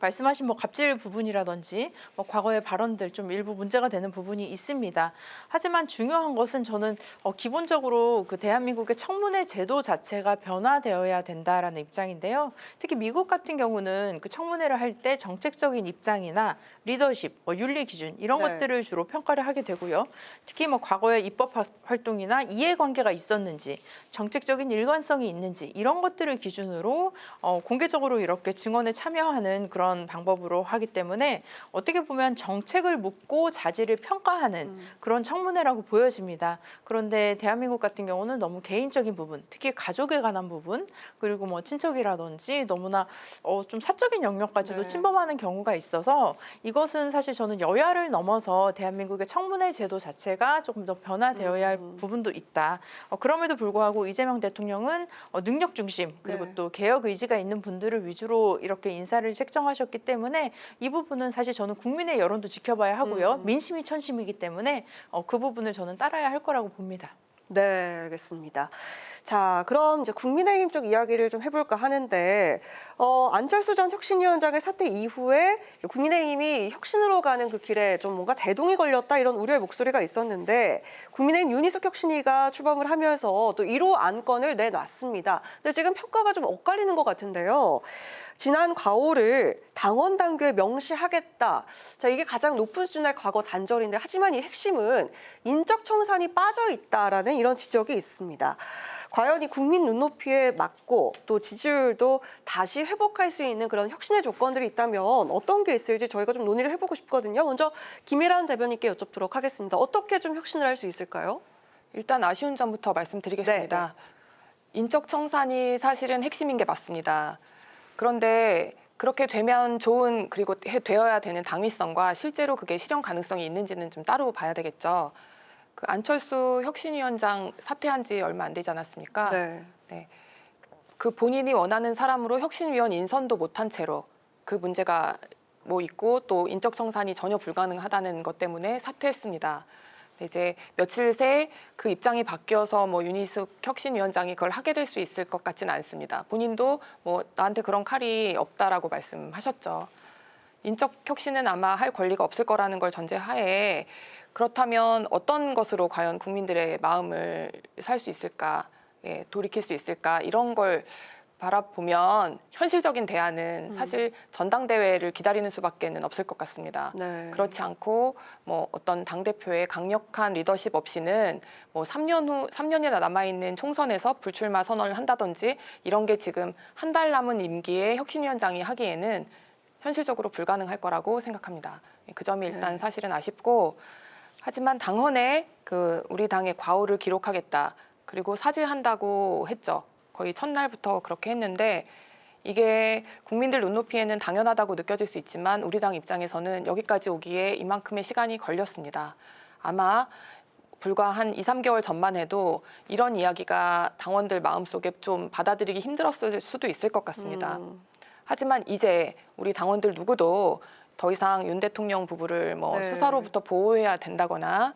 말씀하신 뭐 갑질 부분이라든지 뭐 과거의 발언들 좀 일부 문제가 되는 부분이 있습니다. 하지만 중요한 것은 저는 기본적으로 그 대한민국의 청문회 제도 자체가 변화되어야 된다라는 입장인데요. 특히 미국 같은 경우는 그 청문회를 할 때 정책적인 입장이나 리더십, 윤리 기준 이런 네. 것들을 주로 평가를 하게 되고요. 특히 뭐 과거의 입법 활동이나 이해관계가 있었는지, 정책적인 일관성이 있는지 이런 것들을 기준으로 공개적으로 이렇게 증언에 참여하는 그런 방법으로 하기 때문에 어떻게 보면 정책을 묻고 자질을 평가하는 그런 청문회라고 보여집니다. 그런데 대한민국 같은 경우는 너무 개인적인 부분, 특히 가족에 관한 부분, 그리고 뭐 친척이라든지 너무나 좀 사적인 영역까지도 네. 침범하는 경우가 있어서 이것은 사실 저는 여야를 넘어서 대한민국의 청문회 제도 자체가 조금 더 변화되어야 할 부분도 있다. 그럼에도 불구하고 이재명 대통령은 능력 중심 그리고 네. 또 개혁 의지가 있는 분들을 위주로 이렇게 인사를 책정하셨기 때문에 이 부분은 사실 저는 국민의 여론도 지켜봐야 하고요. 민심이 천심이기 때문에 그 부분을 저는 따라야 할 거라고 봅니다. 네, 알겠습니다. 자, 그럼 이제 국민의힘 쪽 이야기를 좀 해볼까 하는데 안철수 전 혁신위원장의 사퇴 이후에 국민의힘이 혁신으로 가는 그 길에 좀 뭔가 제동이 걸렸다 이런 우려의 목소리가 있었는데 국민의힘 윤희숙 혁신위가 출범을 하면서 또 1호 안건을 내놨습니다. 근데 지금 평가가 좀 엇갈리는 것 같은데요. 지난 과오를 당원 당규에 명시하겠다. 자, 이게 가장 높은 수준의 과거 단절인데 하지만 이 핵심은 인적 청산이 빠져 있다라는 이런 지적이 있습니다. 과연 이 국민 눈높이에 맞고 또 지지율도 다시 회복할 수 있는 그런 혁신의 조건들이 있다면 어떤 게 있을지 저희가 좀 논의를 해보고 싶거든요. 먼저 김일환 대변인께 여쭙도록 하겠습니다. 어떻게 좀 혁신을 할 수 있을까요? 일단 아쉬운 점부터 말씀드리겠습니다. 인적 청산이 사실은 핵심인 게 맞습니다. 그런데 그렇게 되면 좋은 그리고 되어야 되는 당위성과 실제로 그게 실현 가능성이 있는지는 좀 따로 봐야 되겠죠. 그 안철수 혁신위원장 사퇴한 지 얼마 안 되지 않았습니까? 네. 그 본인이 원하는 사람으로 혁신위원 인선도 못한 채로 그 문제가 뭐 있고 또 인적 청산이 전혀 불가능하다는 것 때문에 사퇴했습니다. 이제 며칠 새 그 입장이 바뀌어서 뭐 윤희숙 혁신위원장이 그걸 하게 될 수 있을 것 같지는 않습니다. 본인도 뭐 나한테 그런 칼이 없다라고 말씀하셨죠. 인적 혁신은 아마 할 권리가 없을 거라는 걸 전제하에 그렇다면 어떤 것으로 과연 국민들의 마음을 살 수 있을까, 돌이킬 수 있을까 이런 걸 바라보면 현실적인 대안은 사실 전당대회를 기다리는 수밖에는 없을 것 같습니다. 네. 그렇지 않고 뭐 어떤 당대표의 강력한 리더십 없이는 뭐 3년이나 남아있는 총선에서 불출마 선언을 한다든지 이런 게 지금 한 달 남은 임기에 혁신위원장이 하기에는 현실적으로 불가능할 거라고 생각합니다. 그 점이 일단 사실은 아쉽고 하지만 당헌에 우리 당의 과오를 기록하겠다. 그리고 사죄한다고 했죠. 거의 첫날부터 그렇게 했는데 이게 국민들 눈높이에는 당연하다고 느껴질 수 있지만 우리 당 입장에서는 여기까지 오기에 이만큼의 시간이 걸렸습니다. 아마 불과 한 2, 3개월 전만 해도 이런 이야기가 당원들 마음속에 좀 받아들이기 힘들었을 수도 있을 것 같습니다. 하지만 이제 우리 당원들 누구도 더 이상 윤 대통령 부부를 네. 수사로부터 보호해야 된다거나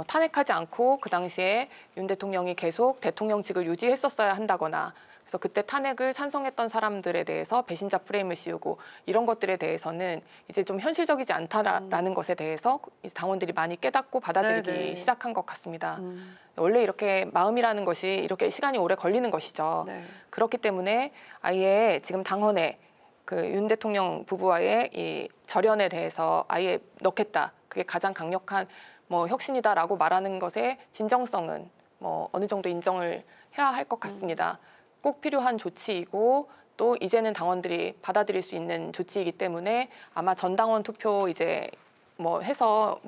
탄핵하지 않고 그 당시에 윤 대통령이 계속 대통령직을 유지했었어야 한다거나 그래서 그때 탄핵을 찬성했던 사람들에 대해서 배신자 프레임을 씌우고 이런 것들에 대해서는 이제 좀 현실적이지 않다라는 것에 대해서 당원들이 많이 깨닫고 받아들이기 네네. 시작한 것 같습니다. 원래 이렇게 마음이라는 것이 이렇게 시간이 오래 걸리는 것이죠. 네. 그렇기 때문에 아예 지금 당헌에 윤 대통령 부부와의 이 절연에 대해서 아예 넣겠다. 그게 가장 강력한 혁신이다라고 말하는 것의 진정성은 어느 정도 인정을 해야 할 것 같습니다. 꼭 필요한 조치이고 또 이제는 당원들이 받아들일 수 있는 조치이기 때문에 아마 전당원 투표 이제 해서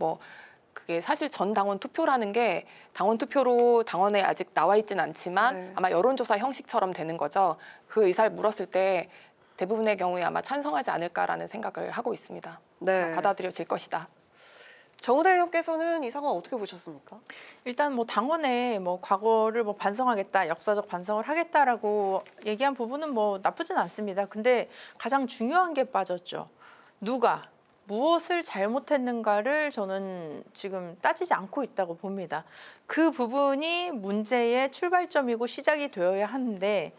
그게 사실 전당원 투표라는 게 당원 투표로 당원에 아직 나와 있진 않지만 네. 아마 여론조사 형식처럼 되는 거죠. 그 의사를 물었을 때 대부분의 경우에 아마 찬성하지 않을까라는 생각을 하고 있습니다. 네. 받아들여질 것이다. 정우대 의원께서는 이 상황 어떻게 보셨습니까? 일단 당원에 과거를 반성하겠다, 역사적 반성을 하겠다라고 얘기한 부분은 나쁘진 않습니다. 근데 가장 중요한 게 빠졌죠. 누가 무엇을 잘못했는가를 저는 지금 따지지 않고 있다고 봅니다. 그 부분이 문제의 출발점이고 시작이 되어야 하는데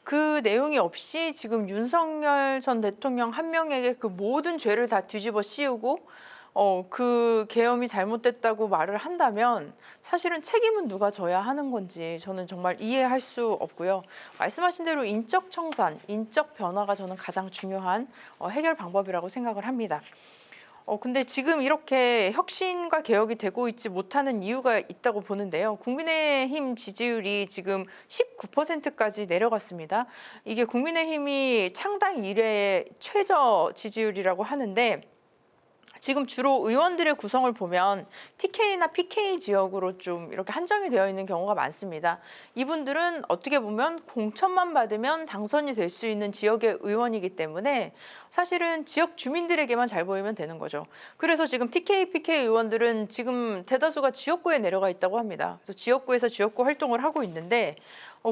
그 내용이 없이 지금 윤석열 전 대통령 한 명에게 그 모든 죄를 다 뒤집어 씌우고 그 계엄이 잘못됐다고 말을 한다면 사실은 책임은 누가 져야 하는 건지 저는 정말 이해할 수 없고요. 말씀하신 대로 인적 청산, 인적 변화가 저는 가장 중요한 해결 방법이라고 생각을 합니다. 근데 지금 이렇게 혁신과 개혁이 되고 있지 못하는 이유가 있다고 보는데요. 국민의힘 지지율이 지금 19%까지 내려갔습니다. 이게 국민의힘이 창당 이래의 최저 지지율이라고 하는데 지금 주로 의원들의 구성을 보면 TK나 PK 지역으로 좀 이렇게 한정이 되어 있는 경우가 많습니다. 이분들은 어떻게 보면 공천만 받으면 당선이 될 수 있는 지역의 의원이기 때문에 사실은 지역 주민들에게만 잘 보이면 되는 거죠. 그래서 지금 TK, PK 의원들은 지금 대다수가 지역구에 내려가 있다고 합니다. 그래서 지역구에서 지역구 활동을 하고 있는데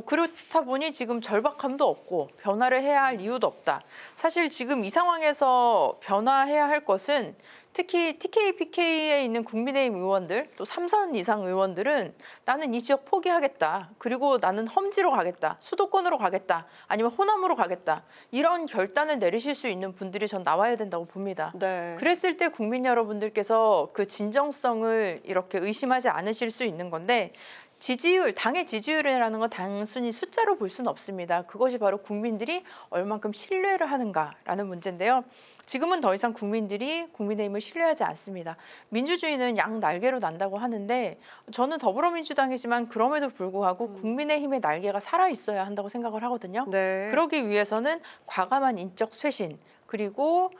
그렇다 보니 지금 절박함도 없고 변화를 해야 할 이유도 없다. 사실 지금 이 상황에서 변화해야 할 것은 특히 TK, PK에 있는 국민의힘 의원들 또 3선 이상 의원들은 나는 이 지역 포기하겠다. 그리고 나는 험지로 가겠다. 수도권으로 가겠다. 아니면 호남으로 가겠다. 이런 결단을 내리실 수 있는 분들이 전 나와야 된다고 봅니다. 네. 그랬을 때 국민 여러분들께서 그 진정성을 이렇게 의심하지 않으실 수 있는 건데 지지율, 당의 지지율이라는 건 단순히 숫자로 볼 수는 없습니다. 그것이 바로 국민들이 얼만큼 신뢰를 하는가라는 문제인데요. 지금은 더 이상 국민들이 국민의힘을 신뢰하지 않습니다. 민주주의는 양 날개로 난다고 하는데 저는 더불어민주당이지만 그럼에도 불구하고 국민의힘의 날개가 살아있어야 한다고 생각을 하거든요. 네. 그러기 위해서는 과감한 인적 쇄신 그리고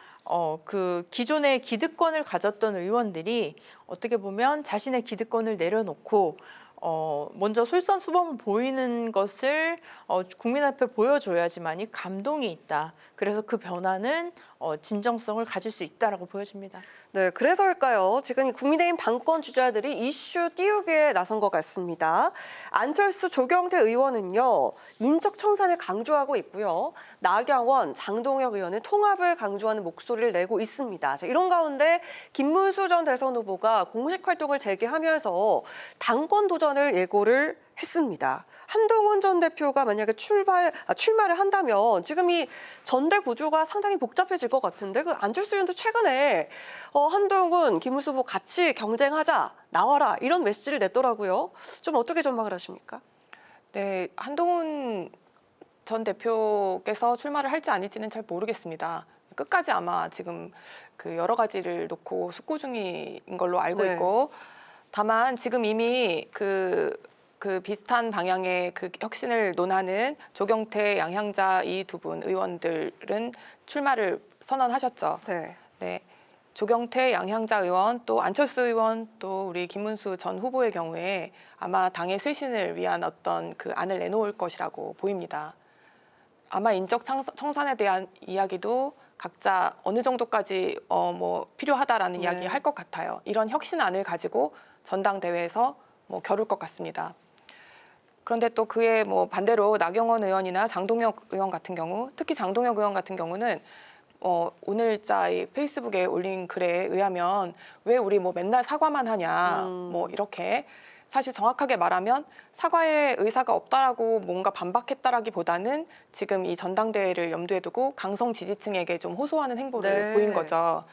그 기존의 기득권을 가졌던 의원들이 어떻게 보면 자신의 기득권을 내려놓고 먼저 솔선수범을 보이는 것을 국민 앞에 보여줘야지만이 감동이 있다. 그래서 그 변화는 진정성을 가질 수 있다라고 보여집니다. 네, 그래서일까요? 지금 이 국민의힘 당권 주자들이 이슈 띄우기에 나선 것 같습니다. 안철수, 조경태 의원은요, 인적 청산을 강조하고 있고요. 나경원, 장동혁 의원은 통합을 강조하는 목소리를 내고 있습니다. 자, 이런 가운데 김문수 전 대선 후보가 공식 활동을 재개하면서 당권 도전을 예고를 했습니다. 한동훈 전 대표가 만약에 출마를 한다면 지금 이 전대 구조가 상당히 복잡해질 것 같은데 그 안철수 의원도 최근에 한동훈, 김문수 후보 같이 경쟁하자, 나와라 이런 메시지를 냈더라고요. 좀 어떻게 전망을 하십니까? 네, 한동훈 전 대표께서 출마를 할지 아닐지는 잘 모르겠습니다. 끝까지 아마 지금 그 여러 가지를 놓고 숙고 중인 걸로 알고 네. 있고 다만 지금 이미 그 비슷한 방향의 그 혁신을 논하는 조경태, 양향자 이 두 분 의원들은 출마를 선언하셨죠. 네. 네. 조경태, 양향자 의원, 또 안철수 의원, 또 우리 김문수 전 후보의 경우에 아마 당의 쇄신을 위한 어떤 그 안을 내놓을 것이라고 보입니다. 아마 인적 청산에 대한 이야기도 각자 어느 정도까지 필요하다라는 이야기 할 것 같아요. 이런 혁신안을 가지고 전당대회에서 겨룰 것 같습니다. 그런데 또 그에 반대로 나경원 의원이나 장동혁 의원 같은 경우, 특히 장동혁 의원 같은 경우는 오늘자 페이스북에 올린 글에 의하면 왜 우리 맨날 사과만 하냐 이렇게 사실 정확하게 말하면 사과의 의사가 없다라고 뭔가 반박했다라기보다는 지금 이 전당대회를 염두에 두고 강성 지지층에게 좀 호소하는 행보를 보인 거죠.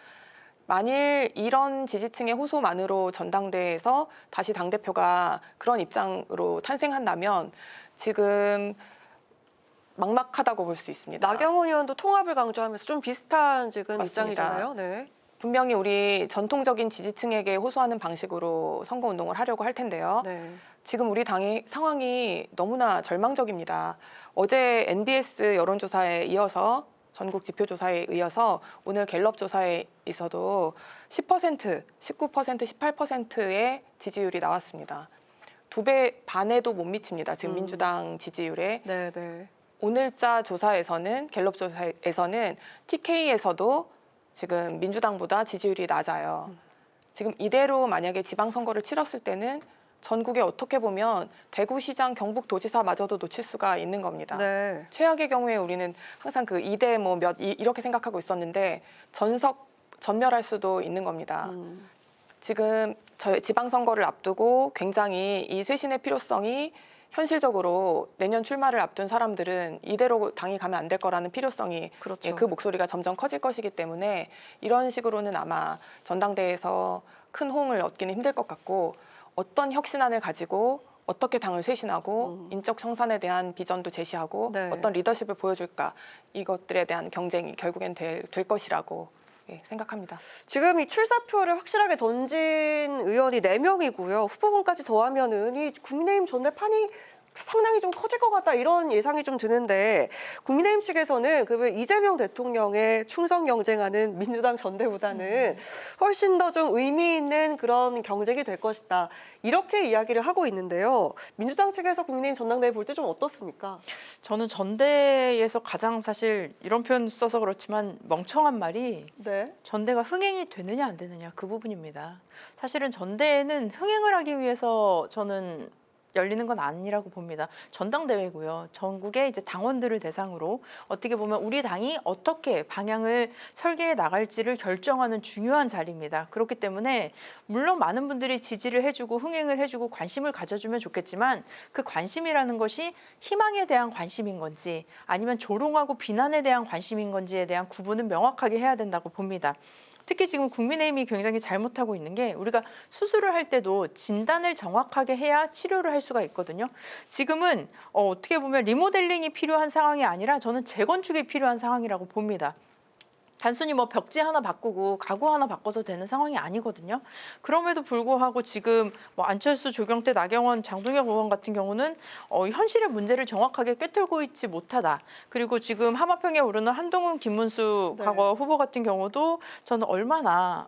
만일 이런 지지층의 호소만으로 전당대회에서 다시 당대표가 그런 입장으로 탄생한다면 지금 막막하다고 볼 수 있습니다. 나경원 의원도 통합을 강조하면서 좀 비슷한 지금 맞습니다. 입장이잖아요. 네. 분명히 우리 전통적인 지지층에게 호소하는 방식으로 선거운동을 하려고 할 텐데요. 네. 지금 우리 당의 상황이 너무나 절망적입니다. 어제 NBS 여론조사에 이어서 전국 지표조사에 이어서 오늘 갤럽 조사에 있어도 10%, 19%, 18%의 지지율이 나왔습니다. 2배 반에도 못 미칩니다. 지금 민주당 지지율에. 네. 오늘자 조사에서는 갤럽 조사에서는 TK에서도 지금 민주당보다 지지율이 낮아요. 지금 이대로 만약에 지방선거를 치렀을 때는 전국에 어떻게 보면 대구시장, 경북도지사마저도 놓칠 수가 있는 겁니다. 네. 최악의 경우에 우리는 항상 그 2대 몇 이렇게 생각하고 있었는데 전멸할 수도 있는 겁니다. 지금 저희 지방선거를 앞두고 굉장히 이 쇄신의 필요성이 현실적으로 내년 출마를 앞둔 사람들은 이대로 당이 가면 안 될 거라는 필요성이 그렇죠. 그 목소리가 점점 커질 것이기 때문에 이런 식으로는 아마 전당대회에서 큰 호응을 얻기는 힘들 것 같고 어떤 혁신안을 가지고 어떻게 당을 쇄신하고 인적 청산에 대한 비전도 제시하고 어떤 리더십을 보여줄까 이것들에 대한 경쟁이 결국엔 될 것이라고 생각합니다. 지금 이 출사표를 확실하게 던진 의원이 4명이고요. 후보군까지 더하면은 이 국민의힘 전대판이 상당히 좀 커질 것 같다 이런 예상이 좀 드는데 국민의힘 측에서는 그 이재명 대통령의 충성 경쟁하는 민주당 전대보다는 훨씬 더 좀 의미 있는 그런 경쟁이 될 것이다 이렇게 이야기를 하고 있는데요. 민주당 측에서 국민의힘 전당대회 볼 때 좀 어떻습니까? 저는 전대에서 가장 사실 이런 표현 써서 그렇지만 멍청한 말이 전대가 흥행이 되느냐 안 되느냐 그 부분입니다. 사실은 전대에는 흥행을 하기 위해서 저는 열리는 건 아니라고 봅니다. 전당대회고요. 전국의 이제 당원들을 대상으로 어떻게 보면 우리 당이 어떻게 방향을 설계해 나갈지를 결정하는 중요한 자리입니다. 그렇기 때문에 물론 많은 분들이 지지를 해주고 흥행을 해주고 관심을 가져주면 좋겠지만 그 관심이라는 것이 희망에 대한 관심인 건지 아니면 조롱하고 비난에 대한 관심인 건지에 대한 구분은 명확하게 해야 된다고 봅니다. 특히 지금 국민의힘이 굉장히 잘못하고 있는 게 우리가 수술을 할 때도 진단을 정확하게 해야 치료를 할 수가 있거든요. 지금은 어떻게 보면 리모델링이 필요한 상황이 아니라 저는 재건축이 필요한 상황이라고 봅니다. 단순히 벽지 하나 바꾸고 가구 하나 바꿔서 되는 상황이 아니거든요. 그럼에도 불구하고 지금 안철수, 조경태, 나경원, 장동혁 의원 같은 경우는 현실의 문제를 정확하게 꿰뚫고 있지 못하다. 그리고 지금 하마평에 오르는 한동훈, 김문수 과거 후보 같은 경우도 저는 얼마나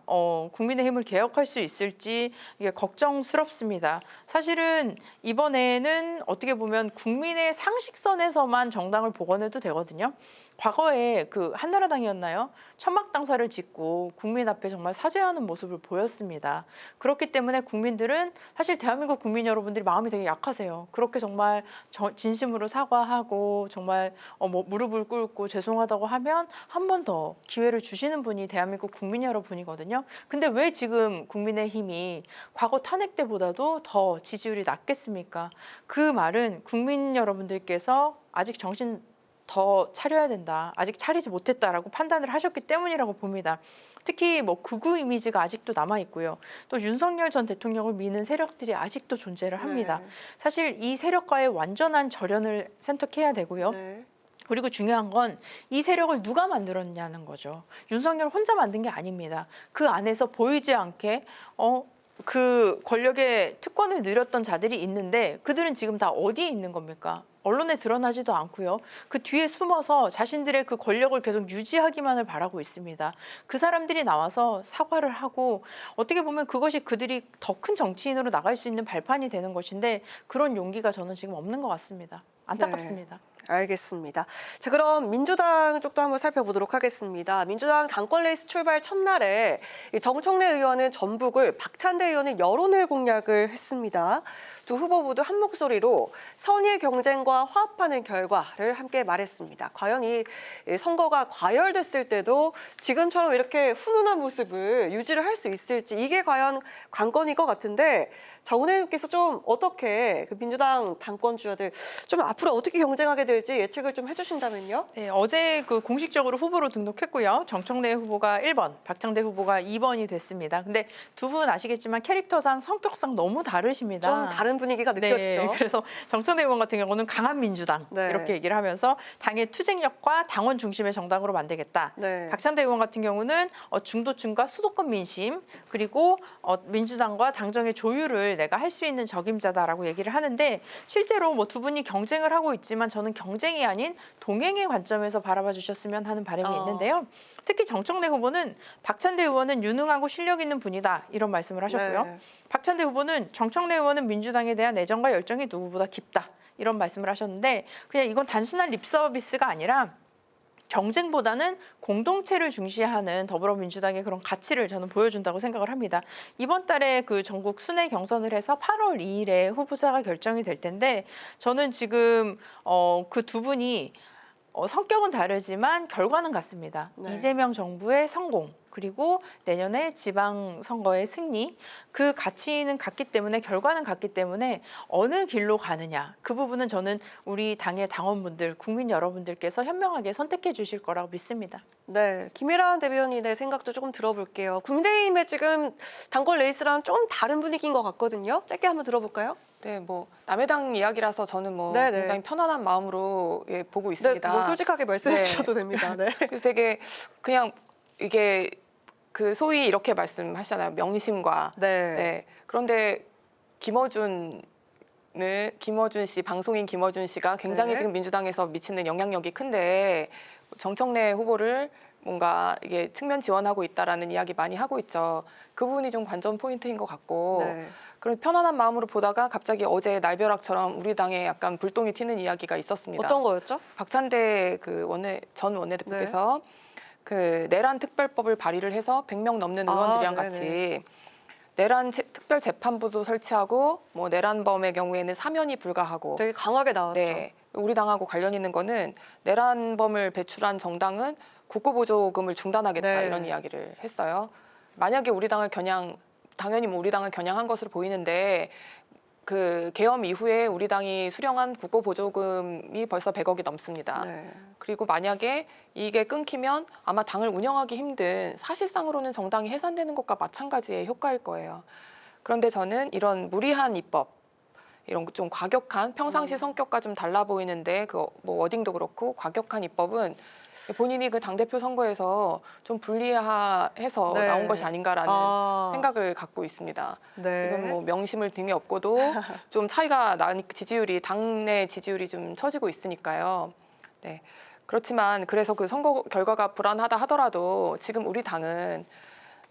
국민의힘을 개혁할 수 있을지 이게 걱정스럽습니다. 사실은 이번에는 어떻게 보면 국민의 상식선에서만 정당을 복원해도 되거든요. 과거에 그 한나라당이었나요? 천막당사를 짓고 국민 앞에 정말 사죄하는 모습을 보였습니다. 그렇기 때문에 국민들은 사실 대한민국 국민 여러분들이 마음이 되게 약하세요. 그렇게 정말 진심으로 사과하고 정말 무릎을 꿇고 죄송하다고 하면 한 번 더 기회를 주시는 분이 대한민국 국민 여러분이거든요. 근데 왜 지금 국민의힘이 과거 탄핵 때보다도 더 지지율이 낮겠습니까? 그 말은 국민 여러분들께서 아직 정신 더 차려야 된다. 아직 차리지 못했다라고 판단을 하셨기 때문이라고 봅니다. 특히 극우 이미지가 아직도 남아 있고요. 또 윤석열 전 대통령을 미는 세력들이 아직도 존재를 합니다. 사실 이 세력과의 완전한 절연을 선택해야 되고요. 그리고 중요한 건 이 세력을 누가 만들었냐는 거죠. 윤석열 혼자 만든 게 아닙니다. 그 안에서 보이지 않게 그 권력의 특권을 누렸던 자들이 있는데 그들은 지금 다 어디에 있는 겁니까? 언론에 드러나지도 않고요. 그 뒤에 숨어서 자신들의 그 권력을 계속 유지하기만을 바라고 있습니다. 그 사람들이 나와서 사과를 하고 어떻게 보면 그것이 그들이 더 큰 정치인으로 나갈 수 있는 발판이 되는 것인데 그런 용기가 저는 지금 없는 것 같습니다. 안타깝습니다. 네. 알겠습니다. 자, 그럼 민주당 쪽도 한번 살펴보도록 하겠습니다. 민주당 당권 레이스 출발 첫날에 정청래 의원은 전북을, 박찬대 의원은 여론을 공략을 했습니다. 두 후보 모두 한 목소리로 선의 경쟁과 화합하는 결과를 함께 말했습니다. 과연 이 선거가 과열됐을 때도 지금처럼 이렇게 훈훈한 모습을 유지를 할 수 있을지 이게 과연 관건일 것 같은데 정은혜 의원께서 좀 어떻게 그 민주당 당권주자들 좀 앞으로 어떻게 경쟁하게 될지 예측을 좀 해주신다면요? 네, 어제 그 공식적으로 후보로 등록했고요. 정청래 후보가 1번, 박찬대 후보가 2번이 됐습니다. 근데 두 분 아시겠지만 캐릭터상, 성격상 너무 다르십니다. 좀 다른 분위기가 느껴지죠. 네, 그래서 정청래 의원 같은 경우는 강한 민주당 네. 이렇게 얘기를 하면서 당의 투쟁력과 당원 중심의 정당으로 만들겠다. 네. 박찬대 의원 같은 경우는 중도층과 수도권 민심 그리고 민주당과 당정의 조율을 내가 할 수 있는 적임자다라고 얘기를 하는데 실제로 뭐 두 분이 경쟁을 하고 있지만 저는 경쟁이 아닌 동행의 관점에서 바라봐 주셨으면 하는 바람이 있는데요. 특히 정청래 후보는 박찬대 의원은 유능하고 실력 있는 분이다 이런 말씀을 하셨고요. 네. 박찬대 후보는 정청래 의원은 민주당에 대한 애정과 열정이 누구보다 깊다 이런 말씀을 하셨는데 그냥 이건 단순한 립 서비스가 아니라 경쟁보다는 공동체를 중시하는 더불어민주당의 그런 가치를 저는 보여준다고 생각을 합니다. 이번 달에 그 전국 순회 경선을 해서 8월 2일에 후보자가 결정이 될 텐데 저는 지금 그 두 분이 성격은 다르지만 결과는 같습니다. 네. 이재명 정부의 성공 그리고 내년에 지방선거의 승리 그 가치는 같기 때문에 결과는 같기 때문에 어느 길로 가느냐 그 부분은 저는 우리 당의 당원분들 국민 여러분들께서 현명하게 선택해 주실 거라고 믿습니다. 네, 김일환 대변인의 생각도 조금 들어볼게요. 국민의힘의 지금 당권 레이스랑 좀 다른 분위기인 것 같거든요. 짧게 한번 들어볼까요? 네, 뭐 남의 당 이야기라서 저는 뭐 네네. 굉장히 편안한 마음으로 보고 네, 있습니다. 뭐 솔직하게 말씀해 네. 주셔도 됩니다. 네. 그래서 되게 그냥 이게 그 소위 이렇게 말씀하시잖아요. 명심과. 네. 그런데 김어준 씨, 방송인 김어준 씨가 굉장히 네. 지금 민주당에서 미치는 영향력이 큰데 정청래 후보를 뭔가 이게 측면 지원하고 있다라는 이야기 많이 하고 있죠. 그 부분이 좀 관전 포인트인 것 같고 네. 그런 편안한 마음으로 보다가 갑자기 어제 날벼락처럼 우리 당에 약간 불똥이 튀는 이야기가 있었습니다. 어떤 거였죠? 박찬대 그 전 원내대표께서 그 내란 특별법을 발의를 해서 100명 넘는 의원들이랑 네네. 같이 내란 특별 재판부도 설치하고 뭐 내란범의 경우에는 사면이 불가하고 되게 강하게 나왔죠. 네, 우리 당하고 관련 있는 거는 내란범을 배출한 정당은 국고보조금을 중단하겠다 네. 이런 이야기를 했어요. 만약에 우리 당을 당연히 뭐 우리 당을 겨냥한 것으로 보이는데 그 계엄 이후에 우리 당이 수령한 국고보조금이 벌써 100억이 넘습니다. 네. 그리고 만약에 이게 끊기면 아마 당을 운영하기 힘든 사실상으로는 정당이 해산되는 것과 마찬가지의 효과일 거예요. 그런데 저는 이런 무리한 입법, 이런 좀 과격한 평상시 성격과 좀 달라 보이는데 그 뭐 워딩도 그렇고 과격한 입법은 본인이 그 당대표 선거에서 좀 불리해서 네. 나온 것이 아닌가라는 생각을 갖고 있습니다. 네. 지금 뭐 명심을 등에 업고도 좀 차이가 나니 당내 지지율이 좀 처지고 있으니까요. 네. 그렇지만 그래서 그 선거 결과가 불안하다 하더라도 지금 우리 당은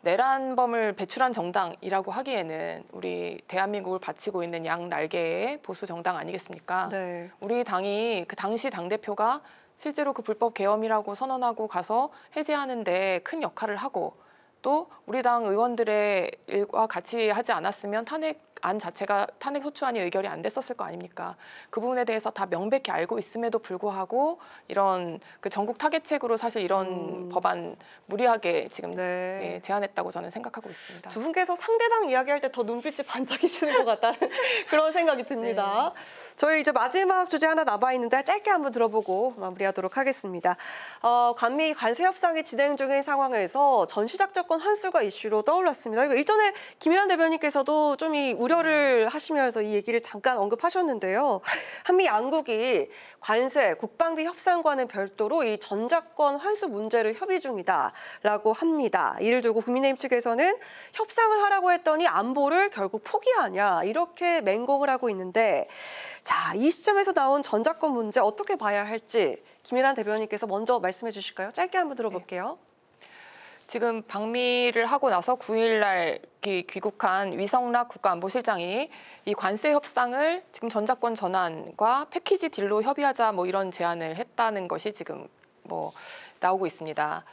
내란범을 배출한 정당이라고 하기에는 우리 대한민국을 바치고 있는 양 날개의 보수 정당 아니겠습니까? 네. 우리 당이 그 당시 당대표가 실제로 그 불법 계엄이라고 선언하고 가서 해제하는데 큰 역할을 하고 또 우리 당 의원들의 일과 같이 하지 않았으면 탄핵안 자체가 탄핵 소추안이 의결이 안 됐었을 거 아닙니까? 그 부분에 대해서 다 명백히 알고 있음에도 불구하고 이런 그 전국 타겟책으로 사실 이런 법안 무리하게 지금 제안했다고 저는 생각하고 있습니다. 두 분께서 상대당 이야기할 때 더 눈빛이 반짝이시는 것 같다는 그런 생각이 듭니다. 저희 이제 마지막 주제 하나 남아 있는데 짧게 한번 들어보고 마무리하도록 하겠습니다. 관미 관세 협상이 진행 중인 상황에서 전시작전권 환수가 이슈로 떠올랐습니다. 이거 일전에 김일환 대변인께서도 좀 이 우려 우려를 하시면서 이 얘기를 잠깐 언급하셨는데요. 한미 양국이 관세, 국방비 협상과는 별도로 이 전자권 환수 문제를 협의 중이다라고 합니다. 이를 두고 국민의힘 측에서는 협상을 하라고 했더니 안보를 결국 포기하냐 이렇게 맹공을 하고 있는데, 자, 이 시점에서 나온 전자권 문제 어떻게 봐야 할지 김일환 대변인께서 먼저 말씀해 주실까요? 짧게 한번 들어볼게요. 지금 방미를 하고 나서 9일날 귀국한 위성락 국가안보실장이 이 관세 협상을 지금 전자권 전환과 패키지 딜로 협의하자 뭐 이런 제안을 했다는 것이 지금 뭐 나오고 있습니다.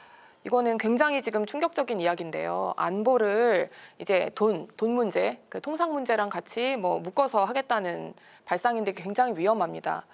이거는 굉장히 지금 충격적인 이야기인데요. 안보를 이제 돈 문제, 그 통상 문제랑 같이 뭐 묶어서 하겠다는 발상인데 굉장히 위험합니다.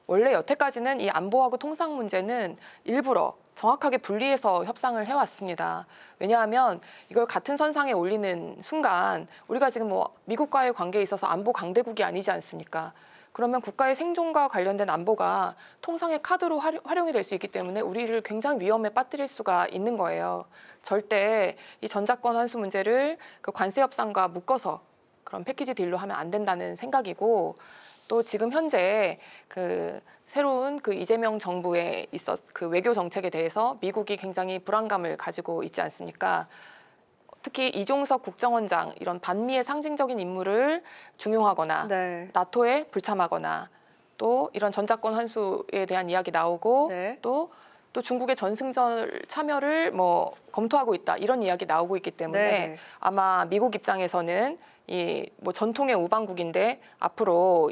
원래 여태까지는 이 안보하고 통상 문제는 일부러 정확하게 분리해서 협상을 해왔습니다. 왜냐하면 이걸 같은 선상에 올리는 순간 우리가 지금 뭐 미국과의 관계에 있어서 안보 강대국이 아니지 않습니까? 그러면 국가의 생존과 관련된 안보가 통상의 카드로 활용이 될 수 있기 때문에 우리를 굉장히 위험에 빠뜨릴 수가 있는 거예요. 절대 이 전자권 환수 문제를 그 관세 협상과 묶어서 그런 패키지 딜로 하면 안 된다는 생각이고, 또 지금 현재 그 새로운 그 이재명 정부에 그 외교 정책에 대해서 미국이 굉장히 불안감을 가지고 있지 않습니까? 특히 이종석 국정원장 이런 반미의 상징적인 인물을 중용하거나 나토에 불참하거나 또 이런 전자권 환수에 대한 이야기 나오고 또 중국의 전승절 참여를 뭐 검토하고 있다 이런 이야기 나오고 있기 때문에 아마 미국 입장에서는 이 뭐 전통의 우방국인데 앞으로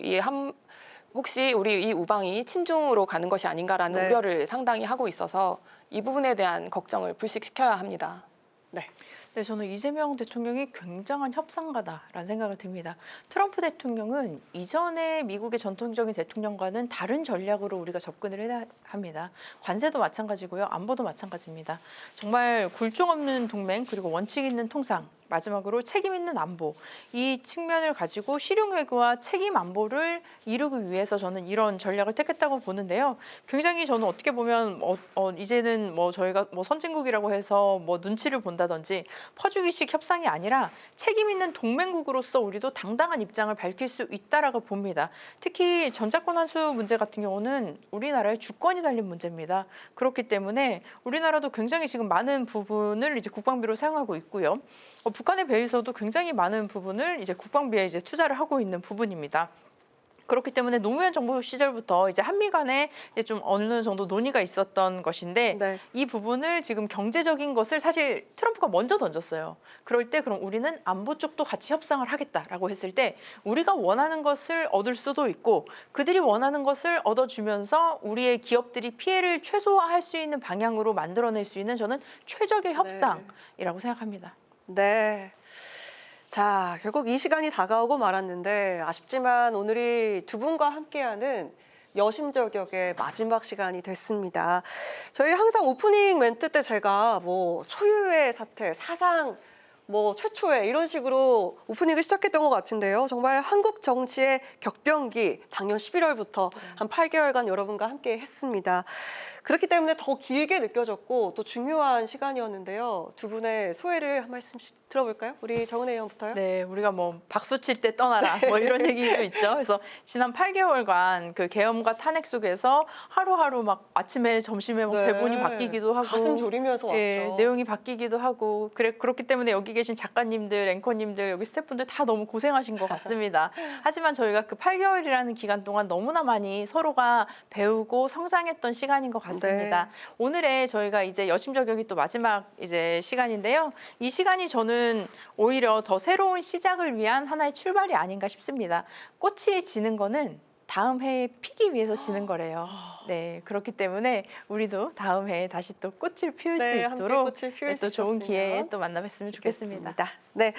혹시 우리 이 우방이 친중으로 가는 것이 아닌가라는 우려를 상당히 하고 있어서 이 부분에 대한 걱정을 불식시켜야 합니다. 네, 저는 이재명 대통령이 굉장한 협상가다라는 생각을 듭니다. 트럼프 대통령은 이전에 미국의 전통적인 대통령과는 다른 전략으로 우리가 접근을 해야 합니다. 관세도 마찬가지고요. 안보도 마찬가지입니다. 정말 굴종 없는 동맹 그리고 원칙 있는 통상, 마지막으로 책임 있는 안보, 이 측면을 가지고 실용 외교와 책임 안보를 이루기 위해서 저는 이런 전략을 택했다고 보는데요. 굉장히 저는 어떻게 보면 이제는 뭐 저희가 뭐 선진국이라고 해서 뭐 눈치를 본다든지 퍼주기식 협상이 아니라 책임 있는 동맹국으로서 우리도 당당한 입장을 밝힐 수 있다라고 봅니다. 특히 전자권 환수 문제 같은 경우는 우리나라의 주권이 달린 문제입니다. 그렇기 때문에 우리나라도 굉장히 지금 많은 부분을 이제 국방비로 사용하고 있고요. 북한에 비해서도 굉장히 많은 부분을 이제 국방비에 이제 투자를 하고 있는 부분입니다. 그렇기 때문에 노무현 정부 시절부터 이제 한미 간에 이제 좀 어느 정도 논의가 있었던 것인데 이 부분을 지금 경제적인 것을 사실 트럼프가 먼저 던졌어요. 그럴 때 그럼 우리는 안보 쪽도 같이 협상을 하겠다라고 했을 때 우리가 원하는 것을 얻을 수도 있고 그들이 원하는 것을 얻어주면서 우리의 기업들이 피해를 최소화할 수 있는 방향으로 만들어낼 수 있는 저는 최적의 협상이라고 생각합니다. 네. 자, 결국 이 시간이 다가오고 말았는데 아쉽지만 오늘이 두 분과 함께하는 여심저격의 마지막 시간이 됐습니다. 저희 항상 오프닝 멘트 때 제가 뭐 초유의 사태, 사상 뭐 최초의 이런 식으로 오프닝을 시작했던 것 같은데요. 정말 한국 정치의 격변기 작년 11월부터 한 8개월간 여러분과 함께 했습니다. 그렇기 때문에 더 길게 느껴졌고 또 중요한 시간이었는데요. 두 분의 소회를 한 말씀씩 들어볼까요? 우리 정은혜 의원부터요. 네, 우리가 뭐 박수 칠 때 떠나라 뭐 이런 얘기도 있죠. 그래서 지난 8개월간 그 계엄과 탄핵 속에서 하루하루 막 아침에 점심에 뭐 대본이 바뀌기도 하고 가슴 졸이면서 왔죠. 내용이 바뀌기도 하고 그렇기 때문에 여기 계신 작가님들, 앵커님들, 여기 스태프분들 다 너무 고생하신 것 같습니다. 하지만 저희가 그 8개월이라는 기간 동안 너무나 많이 서로가 배우고 성장했던 시간인 것 같습니다. 오늘의 저희가 이제 여심저격이 또 마지막 이제 시간인데요. 이 시간이 저는 오히려 더 새로운 시작을 위한 하나의 출발이 아닌가 싶습니다. 꽃이 지는 거는 다음 해에 피기 위해서 지는 거래요. 네, 그렇기 때문에 우리도 다음 해에 다시 또 꽃을 피울 수 있도록 또 좋은 기회에 또 만나뵀으면 좋겠습니다. 네,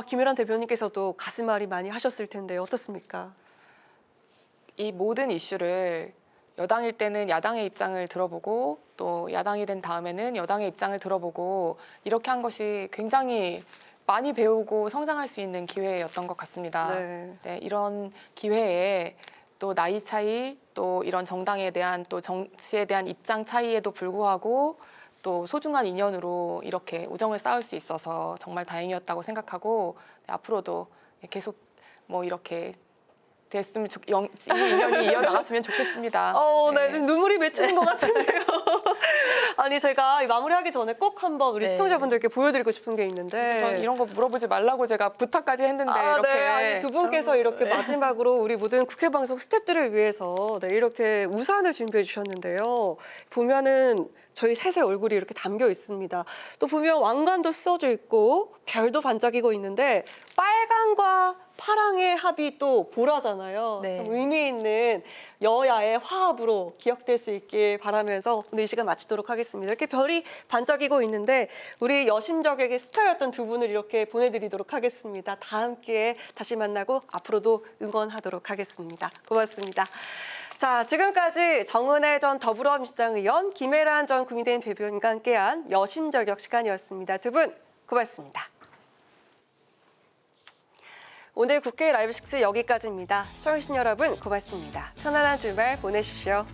김일환 대변인께서도 가슴앓이 많이 하셨을 텐데 어떻습니까? 이 모든 이슈를 여당일 때는 야당의 입장을 들어보고 또 야당이 된 다음에는 여당의 입장을 들어보고 이렇게 한 것이 굉장히 많이 배우고 성장할 수 있는 기회였던 것 같습니다. 네, 이런 기회에 또 나이 차이, 또 이런 정당에 대한 또 정치에 대한 입장 차이에도 불구하고 또 소중한 인연으로 이렇게 우정을 쌓을 수 있어서 정말 다행이었다고 생각하고 앞으로도 계속 뭐 이렇게 됐으면 이 인연이 이어나갔으면 좋겠습니다. 네, 좀 눈물이 맺히는 것 같은데요. 아니, 제가 마무리하기 전에 꼭 한번 우리 시청자분들께 보여드리고 싶은 게 있는데. 전 이런 거 물어보지 말라고 제가 부탁까지 했는데 이렇게. 네, 아니, 두 분께서 이렇게 마지막으로 우리 모든 국회방송 스태프들을 위해서 이렇게 우산을 준비해 주셨는데요. 보면은 저희 셋의 얼굴이 이렇게 담겨 있습니다. 또 보면 왕관도 써져 있고 별도 반짝이고 있는데 빨강과 파랑의 합이 또 보라잖아요. 참 의미 있는 여야의 화합으로 기억될 수 있길 바라면서 오늘 이 시간 마치도록 하겠습니다. 이렇게 별이 반짝이고 있는데 우리 여심적에게 스타였던 두 분을 이렇게 보내드리도록 하겠습니다. 다음 기회에 다시 만나고 앞으로도 응원하도록 하겠습니다. 고맙습니다. 자, 지금까지 정은혜 전 더불어민주당 의원, 김혜란 전 국민의힘 대변인과 함께한 여심저격 시간이었습니다. 두 분 고맙습니다. 오늘 국회 라이브 6 여기까지입니다. 시청해주신 여러분 고맙습니다. 편안한 주말 보내십시오.